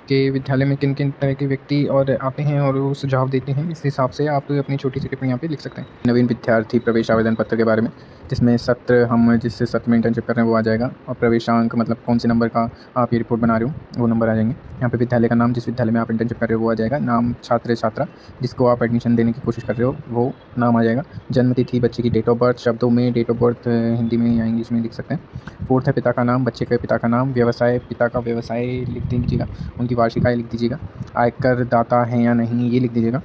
कि विद्यालय में किन किन तरह के व्यक्ति और आते हैं और वो सुझाव देते हैं। इस हिसाब से आप अपनी छोटी सी टिप्पणी यहाँ पे लिख सकते हैं। नवीन विद्यार्थी प्रवेश आवेदन पत्र के बारे में, जिसमें सत्र हम जिस सत्र में इंटर्नशिप कर रहे हैं वो आ जाएगा, और प्रवेशांक मतलब कौन से नंबर का आप ये रिपोर्ट बना रहे हो वो नंबर आ जाएंगे। यहाँ पे विद्यालय का नाम, जिस विद्यालय में आप इंटर्नशिप कर रहे हो वो आ जाएगा। नाम छात्र छात्रा जिसको आप एडमिशन देने की कोशिश कर रहे हो वो नाम आ जाएगा। जन्म तिथि, बच्चे की डेट ऑफ बर्थ, शब्दों में डेट ऑफ बर्थ हिंदी में या इंग्लिश में लिख सकते हैं। फोर्थ है, पिता का नाम, बच्चे के पिता का नाम, व्यवसाय, पिता का व्यवसाय लिख दीजिएगा, उनकी वार्षिक आय लिख दीजिएगा, आयकर दाता है या नहीं ये लिख दीजिएगा,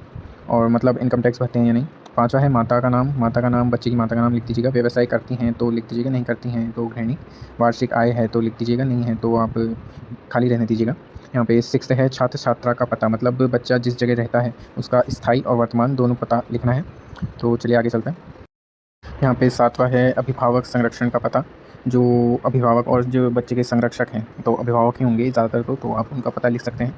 और मतलब इनकम टैक्स भरते हैं या नहीं। पाँचवा है, माता का नाम, माता का नाम, बच्चे की माता का नाम लिख दीजिएगा, व्यवसाय करती हैं तो लिख दीजिएगा, नहीं करती हैं तो गृहिणी, वार्षिक आय है तो लिख दीजिएगा, नहीं है तो आप खाली रहने दीजिएगा। यहाँ पे 6 है, छात्र छात्रा का पता, मतलब बच्चा जिस जगह रहता है उसका स्थायी और वर्तमान दोनों पता लिखना है। तो चलिए आगे चलते हैं। यहाँ पे 7वां है, अभिभावक संरक्षण का पता, जो अभिभावक और जो बच्चे के संरक्षक हैं तो अभिभावक ही होंगे ज़्यादातर, तो आप उनका पता लिख सकते हैं।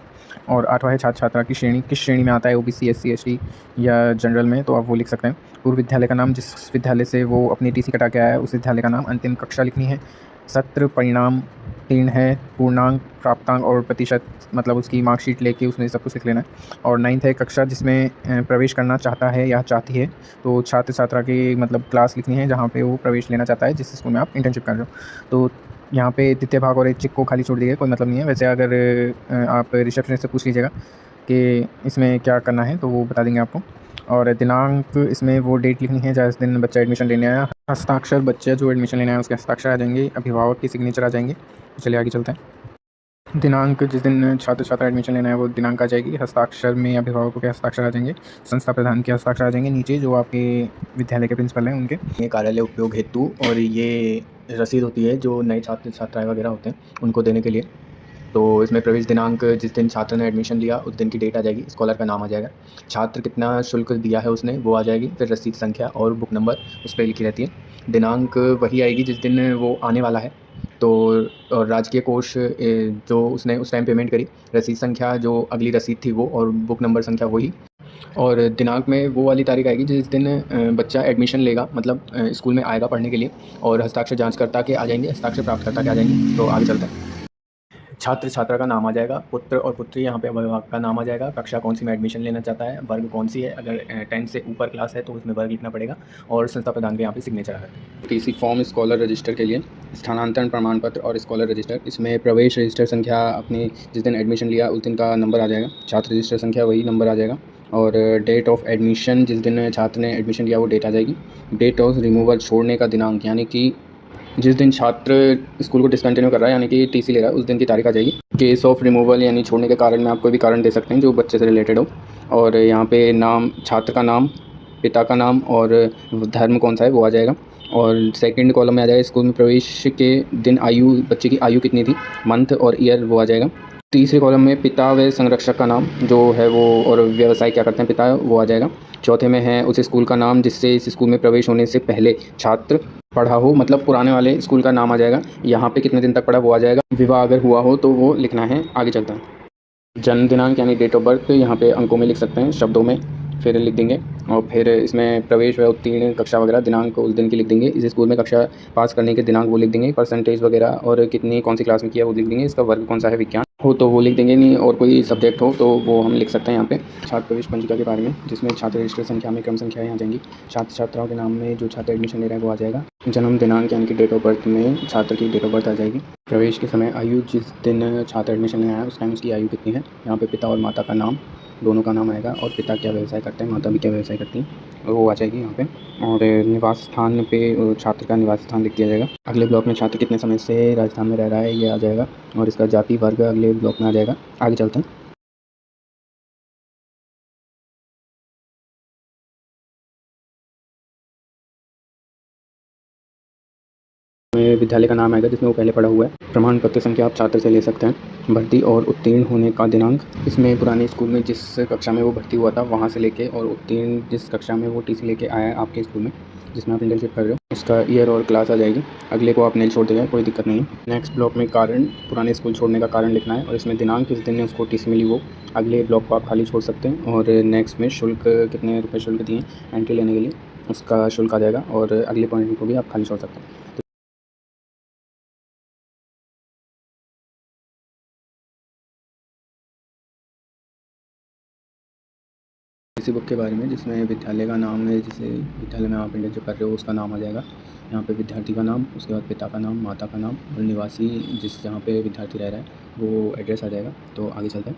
और 8वां है, छात्र छात्रा की श्रेणी, किस श्रेणी में आता है, ओबीसी, एससी, एसटी या जनरल में, तो आप वो लिख सकते हैं। पूर्व विद्यालय का नाम, जिस विद्यालय से वो अपनी टीसी कटा के आया है उस विद्यालय का नाम, अंतिम कक्षा लिखनी है। सत्र, परिणाम, तीर्ण है, पूर्णांक, प्राप्तांक और प्रतिशत, मतलब उसकी मार्कशीट लेके उसमें सब कुछ लिख लेना है। और 9th है, कक्षा जिसमें प्रवेश करना चाहता है या चाहती है, तो छात्र छात्रा की मतलब क्लास लिखनी है जहाँ पे वो प्रवेश लेना चाहता है, जिस स्कूल में आप इंटर्नशिप कर रहे हो। तो यहाँ पे द्वितीय भाग और ऐच्छिक को खाली छोड़ दीजिएगा, कोई मतलब नहीं है। वैसे अगर आप रिसेप्शनिस्ट से पूछ लीजिएगा कि इसमें क्या करना है तो वो बता देंगे आपको। और दिनांक, इसमें वो डेट लिखनी है जिस दिन बच्चा एडमिशन लेने आया। हस्ताक्षर, बच्चा जो एडमिशन लेने आया उसके हस्ताक्षर आ जाएंगे, अभिभावक की सिग्नेचर आ जाएंगे। तो चलिए आगे चलते हैं। दिनांक, जिस दिन छात्र छात्रा एडमिशन लेना है वो दिनांक आ जाएगी, हस्ताक्षर में अभिभावकों के हस्ताक्षर आ जाएंगे, संस्था प्रधान के हस्ताक्षर आ जाएंगे, नीचे जो आपके विद्यालय के प्रिंसिपल हैं उनके। ये कार्यालय उपयोग हेतु, और ये रसीद होती है जो नए छात्र छात्राएँ वगैरह होते हैं उनको देने के लिए। तो इसमें प्रवेश दिनांक, जिस दिन छात्र ने एडमिशन लिया उस दिन की डेट आ जाएगी, स्कॉलर का नाम आ जाएगा, छात्र कितना शुल्क दिया है उसने वो आ जाएगी, फिर रसीद संख्या और बुक नंबर उस पर लिखी रहती है। दिनांक वही आएगी जिस दिन वो आने वाला है, तो और राजकीय कोष जो उसने उस टाइम पेमेंट करी, रसीद संख्या जो अगली रसीद थी वो, और बुक नंबर संख्या वही। और दिनांक में वो वाली तारीख आएगी जिस दिन बच्चा एडमिशन लेगा, मतलब स्कूल में आएगा पढ़ने के लिए, और हस्ताक्षर जांचकर्ता के आ जाएंगे, हस्ताक्षर प्राप्तकर्ता के आ जाएंगे। तो आगे चलते हैं। छात्र छात्रा का नाम आ जाएगा, पुत्र और पुत्री यहाँ पे अभिभावक का नाम आ जाएगा, कक्षा कौन सी में एडमिशन लेना चाहता है, वर्ग कौन सी है, अगर 10 से ऊपर क्लास है तो उसमें वर्ग लिखना पड़ेगा, और संस्था प्रधान के यहाँ पे सिग्नेचर आएगा। टीसी फॉर्म, स्कॉलर रजिस्टर के लिए, स्थानांतरण प्रमाण पत्र और स्कॉलर रजिस्टर, इसमें प्रवेश रजिस्टर संख्या अपनी जिस दिन एडमिशन लिया उस दिन का नंबर आ जाएगा, छात्र रजिस्टर संख्या वही नंबर आ जाएगा, और डेट ऑफ एडमिशन, जिस दिन छात्र ने एडमिशन लिया वो डेट आ जाएगी, डेट ऑफ रिमूवल, छोड़ने का दिनांक, यानी कि जिस दिन छात्र स्कूल को डिसकंटिन्यू कर रहा है यानी कि टीसी ले रहा है उस दिन की तारीख आ जाएगी। केस ऑफ रिमूवल, यानी छोड़ने के कारण में आप कोई भी कारण दे सकते हैं जो बच्चे से रिलेटेड हो, और यहाँ पे नाम, छात्र का नाम, पिता का नाम और धर्म कौन सा है वो आ जाएगा, और सेकंड कॉलम में आ जाएगा स्कूल में प्रवेश के दिन आयु, बच्चे की आयु कितनी थी, मंथ और ईयर वो आ जाएगा। तीसरे कॉलम में पिता व संरक्षक का नाम जो है वो और व्यवसाय क्या करते हैं पिता वो आ जाएगा। चौथे में है उस स्कूल का नाम जिससे इस स्कूल में प्रवेश होने से पहले छात्र पढ़ा हो, मतलब पुराने वाले स्कूल का नाम आ जाएगा। यहाँ पे कितने दिन तक पढ़ा वो आ जाएगा। विवाह अगर हुआ हो तो वो लिखना है। आगे चलता है। जन्म दिनांक यानी डेट ऑफ बर्थ यहाँ पे अंकों में लिख सकते हैं, शब्दों में फिर लिख देंगे। और फिर इसमें प्रवेश व उत्तीर्ण कक्षा वगैरह दिनांक उस दिन की लिख देंगे। इस स्कूल में कक्षा पास करने के दिनांक वो लिख देंगे। परसेंटेज वगैरह और कितनी कौन सी क्लास में किया वो लिख देंगे। इसका वर्ग कौन सा है, विज्ञान हो तो वो लिख देंगे, नहीं और कोई सब्जेक्ट हो तो वो हम लिख सकते हैं यहाँ पे। छात्र प्रवेश पंजिका के बारे में जिसमें छात्र रजिस्टर संख्या में क्रम संख्या यहाँ जाएंगी। छात्र छात्राओं के नाम में जो छात्र एडमिशन ले रहा है वो आ जाएगा। जन्म दिनांक यानी कि डेट ऑफ बर्थ में छात्र की डेट ऑफ बर्थ आ जाएगी। प्रवेश के समय आयु, जिस दिन छात्र एडमिशन लेने आया उस टाइम उसकी आयु कितनी है। यहाँ पे पिता और माता का नाम दोनों का नाम आएगा और पिता क्या व्यवसाय करते हैं, माता भी क्या व्यवसाय करती हैं वो आ जाएगी यहाँ पे। और निवास स्थान पे छात्र का निवास स्थान लिख दिया जाएगा। अगले ब्लॉक में छात्र कितने समय से राजस्थान में रह रहा है ये आ जाएगा और इसका जाति वर्ग अगले ब्लॉक में आ जाएगा। आगे चलते हैं। में विद्यालय का नाम आएगा जिसमें वो पहले पढ़ा हुआ है। प्रमाण पत्र संख्या आप छात्र से ले सकते हैं। भर्ती और उत्तीर्ण होने का दिनांक, इसमें पुराने स्कूल में जिस कक्षा में वो भर्ती हुआ था वहाँ से लेके और उत्तीर्ण जिस कक्षा में वो टीसी लेके आया है आपके स्कूल में जिसमें आप इंटर्नशिप कर रहे हो उसका ईयर और क्लास आ जाएगी। अगले को आप नेल छोड़ देगा, कोई दिक्कत नहीं है। नेक्स्ट ब्लॉक में कारण, पुराने स्कूल छोड़ने का कारण लिखना है और इसमें दिनांक किस दिन ने उसको टीसी मिली वो अगले ब्लॉक को आप खाली छोड़ सकते हैं। और नेक्स्ट में शुल्क कितने रुपये शुल्क दिए एंट्री लेने के लिए उसका शुल्क आ जाएगा और अगले पॉइंट को भी आप खाली छोड़ सकते हैं। किसी बुक के बारे में जिसमें विद्यालय का नाम है, जिसे विद्यालय में आप इंटर्नशिप कर रहे हो उसका नाम आ जाएगा। यहाँ पे विद्यार्थी का नाम, उसके बाद पिता का नाम, माता का नाम और निवासी जिस जहाँ पे विद्यार्थी रह रहा है वो एड्रेस आ जाएगा। तो आगे चलते हैं।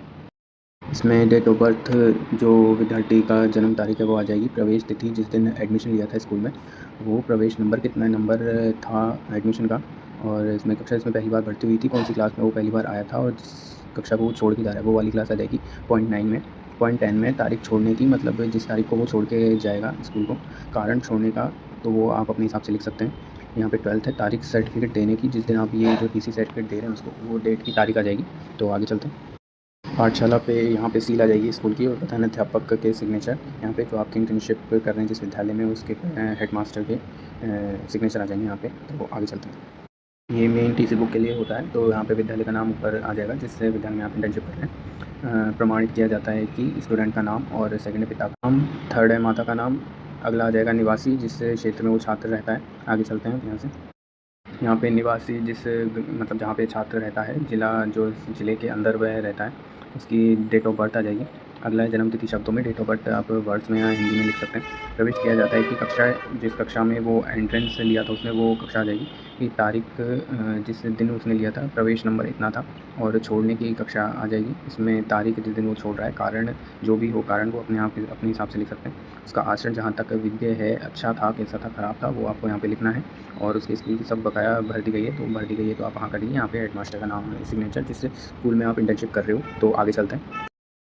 इसमें डेट ऑफ बर्थ जो विद्यार्थी का जन्म तारीख है वो आ जाएगी। प्रवेश तिथि जिस दिन एडमिशन लिया था स्कूल में वो, प्रवेश नंबर कितना नंबर था एडमिशन का, और इसमें कक्षा इसमें पहली बार भर्ती हुई थी कौन सी क्लास में वो पहली बार आया था और जिस कक्षा को वो छोड़ के जा रहा है वो वाली क्लास आ जाएगी। पॉइंट 9 में, पॉइंट 10 में तारीख छोड़ने की, मतलब जिस तारीख को वो छोड़ के जाएगा स्कूल को, कारण छोड़ने का तो वो आप अपने हिसाब से लिख सकते हैं। यहाँ पे 12th है। तारीख सर्टिफिकेट देने की, जिस दिन आप ये जो टीसी सर्टिफिकेट दे रहे हैं उसको वो डेट की तारीख आ जाएगी। तो आगे चलते हैं। पाठशाला पे यहाँ पे सील आ जाएगी स्कूल की और प्रधानाध्यापक के सिग्नेचर, यहाँ पे जो आपकी इंटर्नशिप कर रहे हैं जिस विद्यालय में उसके हेडमास्टर के सिग्नेचर आ जाएंगे यहाँ पे। तो आगे चलते हैं। ये मेन टीसी बुक के लिए होता है। तो यहाँ पे विद्यालय का नाम ऊपर आ जाएगा जिससे विद्यालय में आप इंटर्नशिप कर रहे हैं। प्रमाणित किया जाता है कि स्टूडेंट का नाम, और सेकंड है पिता का नाम, थर्ड है माता का नाम, अगला आ जाएगा निवासी जिस क्षेत्र में वो छात्र रहता है। आगे चलते हैं यहाँ से। यहाँ पे निवासी जिस मतलब जहाँ पे छात्र रहता है, जिला जो ज़िले के अंदर वह रहता है उसकी डेट ऑफ बर्थ आ जाएगी। अगला है जन्म तिथि, शब्दों में डेट ऑफ बर्थ आप वर्ड्स में या हिंदी में लिख सकते हैं। प्रवेश किया जाता है कि कक्षा, जिस कक्षा में वो एंट्रेंस लिया था उसमें वो कक्षा आ जाएगी कि तारीख जिस दिन उसने लिया था, प्रवेश नंबर इतना था और छोड़ने की कक्षा आ जाएगी। इसमें तारीख जिस दिन वो छोड़ रहा है, कारण जो भी हो कारण वो अपने आप अपने हिसाब से लिख सकते हैं। उसका आचरण जहाँ तक विद्य है, अच्छा था, कैसा था, ख़राब था, वो आपको यहाँ पे लिखना है। और उसके स्कूल की सब बकाया भर दी गई है, तो भर दी गई है तो आप वहाँ कर दीजिए। यहाँ पे हेडमास्टर का नाम है, सिग्नेचर जिससे स्कूल में आप इंटर्नशिप कर रहे हो। तो आगे चलते हैं।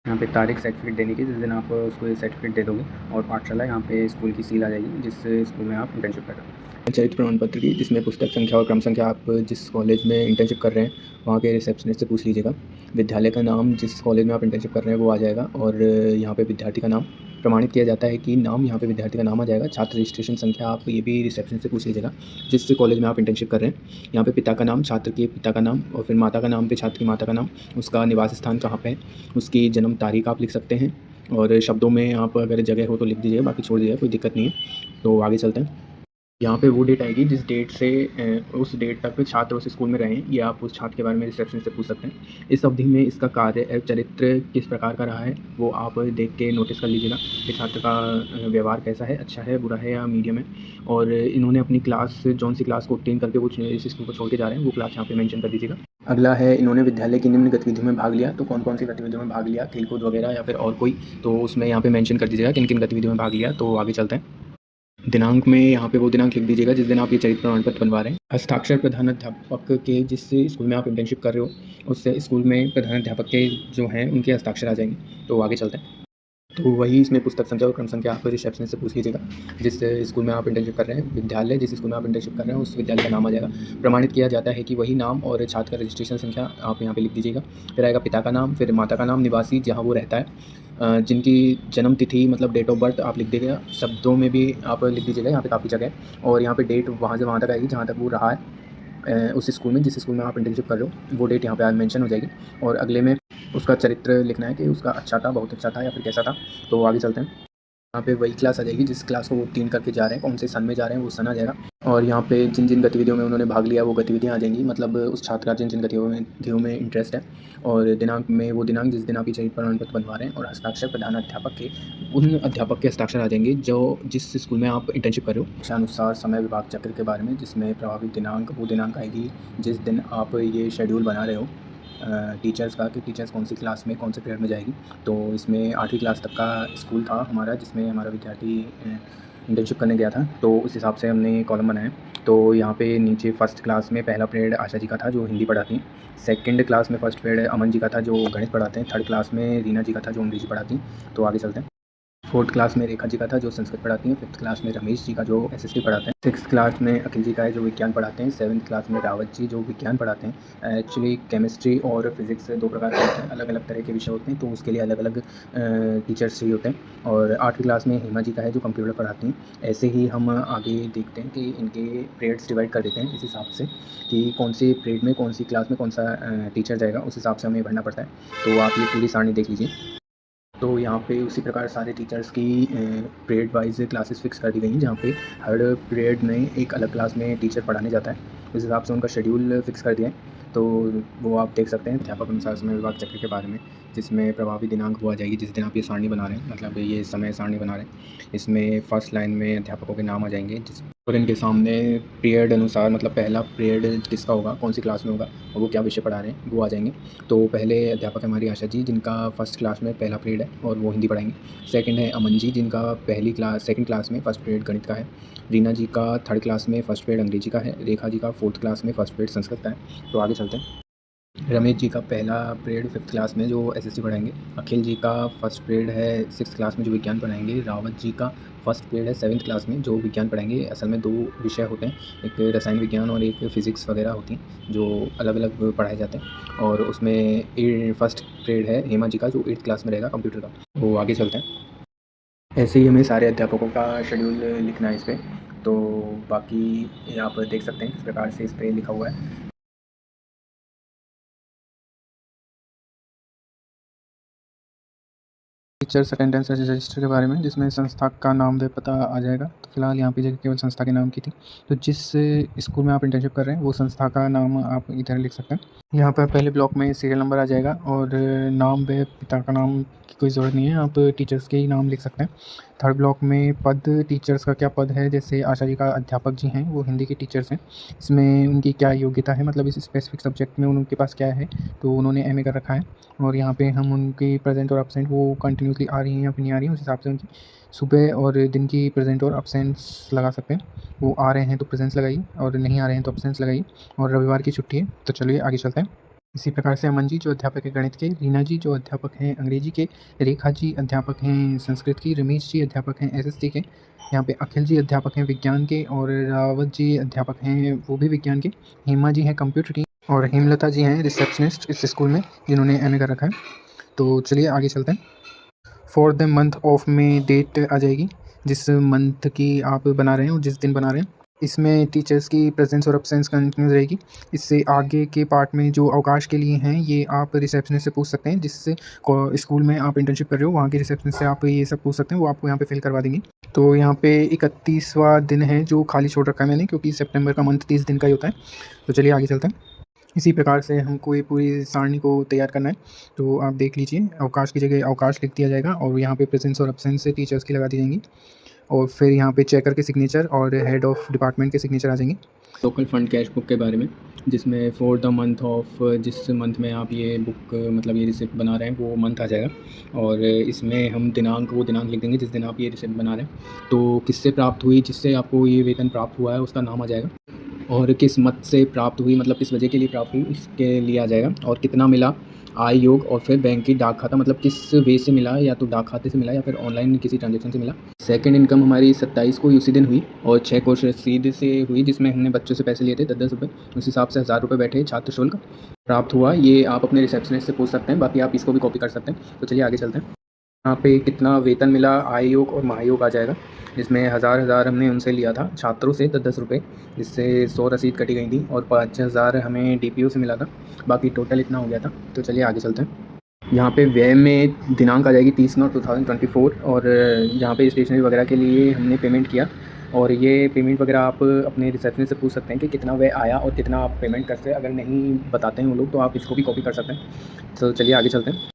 यहाँ पे तारीख सर्टिफिकेट देने की, जिस दिन आप उसको ये सर्टिफिकेट दे दोगे, और पाठशाला यहाँ पे स्कूल की सील आ जाएगी जिस स्कूल में आप इंटर्नशिप कर रहे हो। चरित्र प्रमाण पत्र की, जिसमें पुस्तक संख्या और क्रम संख्या आप जिस कॉलेज में इंटर्नशिप कर रहे हैं वहाँ के रिसेप्शनिस्ट से पूछ लीजिएगा। विद्यालय का नाम, जिस कॉलेज में आप इंटर्नशिप कर रहे हैं वो आ जाएगा। और यहाँ पे विद्यार्थी का नाम प्रमाणित किया जाता है कि नाम, यहाँ पे विद्यार्थी का नाम आ जाएगा। छात्र रजिस्ट्रेशन संख्या आप ये भी रिसेप्शन से पूछ लीजिएगा जिस कॉलेज में आप इंटर्नशिप कर रहे हैं। यहाँ पे पिता का नाम, छात्र के पिता का नाम, और फिर माता का नाम पे छात्र की माता का नाम, उसका निवास स्थान कहाँ पे है, उसकी जन्म तारीख आप लिख सकते हैं। और शब्दों में आप अगर जगह हो तो लिख दीजिएगा, बाकी छोड़ दीजिएगा, कोई दिक्कत नहीं है। तो आगे चलते हैं। यहाँ पे वो डेट आएगी जिस डेट से उस डेट तक छात्र उस स्कूल में रहें, या आप उस छात्र के बारे में रिसेप्शन से पूछ सकते हैं। इस अवधि में इसका कार्य चरित्र किस प्रकार का रहा है वो आप देख के नोटिस कर लीजिएगा कि छात्र का व्यवहार कैसा है, अच्छा है, बुरा है या मीडियम है। और इन्होंने अपनी क्लास, जौन सी क्लास को उत्तीर्ण करके वो इस स्कूल को छोड़ के जा रहे हैं वो क्लास यहाँ पे मेंशन कर दीजिएगा। अगला है, इन्होंने विद्यालय की निम्न गतिविधियों में भाग लिया। तो कौन कौन सी गतिविधियों में भाग लिया, खेलकूद वगैरह या फिर और कोई, तो उसमें यहाँ पे मेंशन कर दीजिएगा किन किन गतिविधियों में भाग लिया। तो आगे चलते हैं। दिनांक में यहाँ पे वो दिनांक लिख दीजिएगा जिस दिन आप ये चरित्र प्रमाण पत्र बनवा रहे हैं। हस्ताक्षर प्रधानाध्यापक के, जिस स्कूल में आप इंटर्नशिप कर रहे हो उससे स्कूल में प्रधानाध्यापक के जो हैं उनके हस्ताक्षर आ जाएंगे। तो आगे चलते हैं। तो वही इसमें पुस्तक संख्या और क्रम संख्या आप रिसेप्शनिस्ट से पूछ लीजिएगा। जिस स्कूल में आप इंटर्नशिप कर रहे हैं, विद्यालय जिस स्कूल में आप इंटर्नशिप कर रहे हैं, उस विद्यालय का नाम आ जाएगा। प्रमाणित किया जाता है कि वही नाम और छात्र का रजिस्ट्रेशन संख्या आप यहाँ पे लिख दीजिएगा। फिर आएगा पिता का नाम, फिर माता का नाम, निवासी जहाँ वो रहता है, जिनकी जन्म तिथि मतलब डेट ऑफ बर्थ आप लिख दीजिएगा। शब्दों में भी आप लिख दीजिएगा, यहाँ पे काफ़ी जगह है। और यहाँ पे डेट वहाँ से वहाँ तक आएगी जहाँ तक वो रहा है उस स्कूल में, जिस स्कूल में आप इंटर्नशिप कर रहे हो, वो डेट यहाँ पे मेंशन हो जाएगी। और अगले में उसका चरित्र लिखना है कि उसका अच्छा था, बहुत अच्छा था या फिर कैसा था। तो आगे चलते हैं। यहाँ पे वही क्लास आ जाएगी जिस क्लास को वो 3 करके जा रहे हैं, कौन से सन में जा रहे हैं वो सन आ जाएगा। और यहाँ पे जिन जिन गतिविधियों में उन्होंने भाग लिया वो गतिविधियाँ आ जाएंगी, मतलब उस छात्र का जिन जिन गतिविधियों में इंटरेस्ट है। और दिनांक में वो दिनांक जिस दिन आप ये चयनित प्रमाण पत्र बनवा रहे हैं, और हस्ताक्षर प्रधान अध्यापक के, उन अध्यापक के हस्ताक्षर आ जाएंगे जो जिस स्कूल में आप इंटर्नशिप कर रहे हो। इच्छानुसार समय विभाग चक्र के बारे में, जिसमें प्रभावित दिनांक वो दिनांक आएगी जिस दिन आप ये शेड्यूल बना रहे हो टीचर्स का, कि टीचर्स कौन सी क्लास में कौन से पीरियड में जाएगी। तो इसमें 8वीं क्लास तक का स्कूल था हमारा, जिसमें हमारा विद्यार्थी इंटर्नशिप करने गया था। तो उस हिसाब से हमने कॉलम बनाया। तो यहाँ पे नीचे फर्स्ट क्लास में पहला पीरियड आशा जी का था जो हिंदी पढ़ाती हैं। सेकंड क्लास में फर्स्ट पीरियड अमन जी का था जो गणित पढ़ाते हैं। थर्ड क्लास में रीना जी का था जो अंग्रेजी पढ़ाती हैं। तो आगे चलते हैं। फोर्थ क्लास में रेखा जी का था जो संस्कृत पढ़ाती हैं। फिफ्थ क्लास में रमेश जी का जो एसएसटी पढ़ाते हैं। सिक्स्थ क्लास में अखिल जी का है जो विज्ञान पढ़ाते हैं। सेवन्थ क्लास में रावत जी जो विज्ञान पढ़ाते हैं। एक्चुअली केमिस्ट्री और फिजिक्स दो प्रकार के होते हैं, अलग अलग तरह के विषय होते हैं, तो उसके लिए अलग अलग टीचर्स चाहिए होते हैं। और 8वीं क्लास में हेमा जी का है जो कंप्यूटर पढ़ाती हैं। ऐसे ही हम आगे देखते हैं कि इनके पीरियड्स डिवाइड कर देते हैं इस हिसाब से कि कौन से पीरियड में कौन सी क्लास में कौन सा टीचर जाएगा, उस हिसाब से हमें भरना पड़ता है। तो आप ये पूरी सारणी देख लीजिए। तो यहाँ पे उसी प्रकार सारे टीचर्स की पीरियड वाइज क्लासेस फिक्स कर दी गई हैं, जहाँ पे हर पीरियड में एक अलग क्लास में टीचर पढ़ाने जाता है। उस हिसाब से उनका शेड्यूल फिक्स कर दिया है। तो वो आप देख सकते हैं अध्यापक अनुसार समय विभाग चक्र के बारे में, जिसमें प्रभावी दिनांक वो आ जाएगी जिस दिन आप ये सारणी बना रहे हैं, मतलब ये समय सारणी बना रहे हैं। इसमें फर्स्ट लाइन में अध्यापकों के नाम आ जाएंगे और इनके सामने पीरियड अनुसार, मतलब पहला पीरियड किसका होगा, कौन सी क्लास में होगा और वो क्या विषय पढ़ा रहे हैं, वो आ जाएंगे। तो पहले अध्यापक हमारी आशा जी जिनका फर्स्ट क्लास में पहला पीरियड है और वो हिंदी पढ़ाएंगे। सेकंड है अमन जी जिनका सेकंड क्लास में फर्स्ट पीरियड गणित का है। रीना जी का थर्ड क्लास में फर्स्ट पीरियड अंग्रेजी का है। रेखा जी का फोर्थ क्लास में फर्स्ट पीरियड संस्कृत का है। तो आगे चलते हैं। रमेश जी का पहला पीरियड फिफ्थ क्लास में जो एसएसटी पढ़ाएंगे। अखिल जी का फर्स्ट पीरियड है सिक्स क्लास में जो विज्ञान पढ़ाएंगे। रावत जी का फर्स्ट पीरियड है सेवन्थ क्लास में जो विज्ञान पढ़ाएंगे। असल में दो विषय होते हैं, एक रसायन विज्ञान और एक फिज़िक्स वगैरह होती हैं जो अलग अलग पढ़ाए जाते हैं। और उसमें फर्स्ट पीरियड है हेमा जी का जो 8th क्लास में रहेगा कंप्यूटर का। वो आगे चलते हैं। ऐसे ही हमें सारे अध्यापकों का शेड्यूल लिखना है इस पर। तो बाकी आप देख सकते हैं किस प्रकार से इस पर लिखा हुआ है। टीचर्स अटेंडेंस रजिस्टर के बारे में, जिसमें संस्था का नाम व पता आ जाएगा। तो फिलहाल यहाँ पे जगह केवल संस्था के नाम की थी। तो जिस स्कूल में आप इंटर्नशिप कर रहे हैं वो संस्था का नाम आप इधर लिख सकते हैं। यहाँ पर पहले ब्लॉक में सीरियल नंबर आ जाएगा और नाम व पिता का नाम की कोई ज़रूरत नहीं है, आप टीचर्स के ही नाम लिख सकते हैं। थर्ड ब्लॉक में पद, टीचर्स का क्या पद है, जैसे आशा जी का अध्यापक जी हैं वो हिंदी के टीचर्स हैं। इसमें उनकी क्या योग्यता है, मतलब इस स्पेसिफिक सब्जेक्ट में उनके पास क्या है, तो उन्होंने एमए कर रखा है। और यहाँ पे हम उनकी प्रेजेंट और एब्सेंट वो कंटिन्यूसली आ रही हैं या फिर नहीं आ रही हैं, उस हिसाब से उनकी सुबह और दिन की प्रेजेंट और एब्सेंस लगा सकते हैं। वो आ रहे हैं तो प्रेजेंस लगाइए और नहीं आ रहे हैं तो एब्सेंस लगाइए। और रविवार की छुट्टी है। तो चलिए आगे चलते हैं। इसी प्रकार से अमन जी जो अध्यापक है गणित के, रीना जी जो अध्यापक हैं अंग्रेजी के, रेखा जी अध्यापक हैं संस्कृत की, रमेश जी अध्यापक हैं एसएसटी के, यहाँ पे अखिल जी अध्यापक हैं विज्ञान के, और रावत जी अध्यापक हैं वो भी विज्ञान के, हेमा जी हैं कंप्यूटर की, और हेमलता जी हैं रिसेप्शनिस्ट इस स्कूल में जिन्होंने एमए कर रखा है। तो चलिए आगे चलते हैं। फॉर द मंथ ऑफ में डेट आ जाएगी जिस मंथ की आप बना रहे हैं और जिस दिन बना रहे हैं। इसमें टीचर्स की प्रेजेंस और एब्सेंस कंटिन्यूस रहेगी। इससे आगे के पार्ट में जो अवकाश के लिए हैं ये आप रिसेप्शनिस्ट से पूछ सकते हैं, जिससे स्कूल में आप इंटर्नशिप कर रहे हो वहाँ के रिसेप्शनिस्ट से आप ये सब पूछ सकते हैं, वो आपको यहाँ पे फिल करवा देंगे। तो यहाँ पे 31वां दिन है जो खाली छोड़ रखा है मैंने, क्योंकि सितंबर का मंथ 30 दिन का ही होता है। तो चलिए आगे चलते हैं। इसी प्रकार से हमको ये पूरी सारणी को तैयार करना है। तो आप देख लीजिए, अवकाश की जगह अवकाश लिख दिया जाएगा और यहाँ पे प्रेजेंस और एब्सेंस से टीचर्स की लगा दी जाएंगी। और फिर यहाँ पे चेकर के सिग्नेचर और हेड ऑफ डिपार्टमेंट के सिग्नेचर आ जाएंगे। लोकल फ़ंड कैश बुक के बारे में, जिसमें फॉर द मंथ ऑफ, जिस मंथ में आप ये बुक मतलब ये रिसिप्ट बना रहे हैं वो मंथ आ जाएगा। और इसमें हम दिनांक वो दिनांक लिख देंगे जिस दिन आप ये रिसिप्ट बना रहे हैं। तो किससे प्राप्त हुई, जिससे आपको ये वेतन प्राप्त हुआ है उसका नाम आ जाएगा। और किस मत से प्राप्त हुई, मतलब किस वजह के लिए प्राप्त हुई, इसके लिए आ जाएगा। और कितना मिला, आय योग, और फिर बैंक की डाक खाता, मतलब किस वे से मिला, या तो डाक खाते से मिला या फिर ऑनलाइन किसी ट्रांजेक्शन से मिला। सेकंड इनकम हमारी 27 को उसी दिन हुई, और 6 को रसीद से हुई जिसमें हमने बच्चों से पैसे लिए थे 10-10 रुपये। उस हिसाब से 1000 रुपये बैठे छात्र शुल्क प्राप्त हुआ। ये आप अपने रिसेप्शनिस्ट से पूछ सकते हैं, बाकी आप इसको भी कॉपी कर सकते हैं। तो चलिए आगे चलते हैं। यहाँ पे कितना वेतन मिला, आय योग और महायोग आ जाएगा, जिसमें हज़ार हमने उनसे लिया था छात्रों से 10-10 रुपये, जिससे 100 रसीद कटी गई थी, और 5000 हमें डीपीओ से मिला था। बाकी टोटल इतना हो गया था। तो चलिए आगे चलते हैं। यहाँ पे व्यय में दिनांक आ जाएगी 30/9/2024, और यहाँ पे स्टेशनरी वगैरह के लिए हमने पेमेंट किया, और ये पेमेंट वगैरह आप अपने रिसेप्शनिस्ट से पूछ सकते हैं कि कितना व्यय आया और कितना आप पेमेंट करते हैं। अगर नहीं बताते हैं वो लोग तो आप इसको भी कॉपी कर सकते हैं। तो चलिए आगे चलते हैं।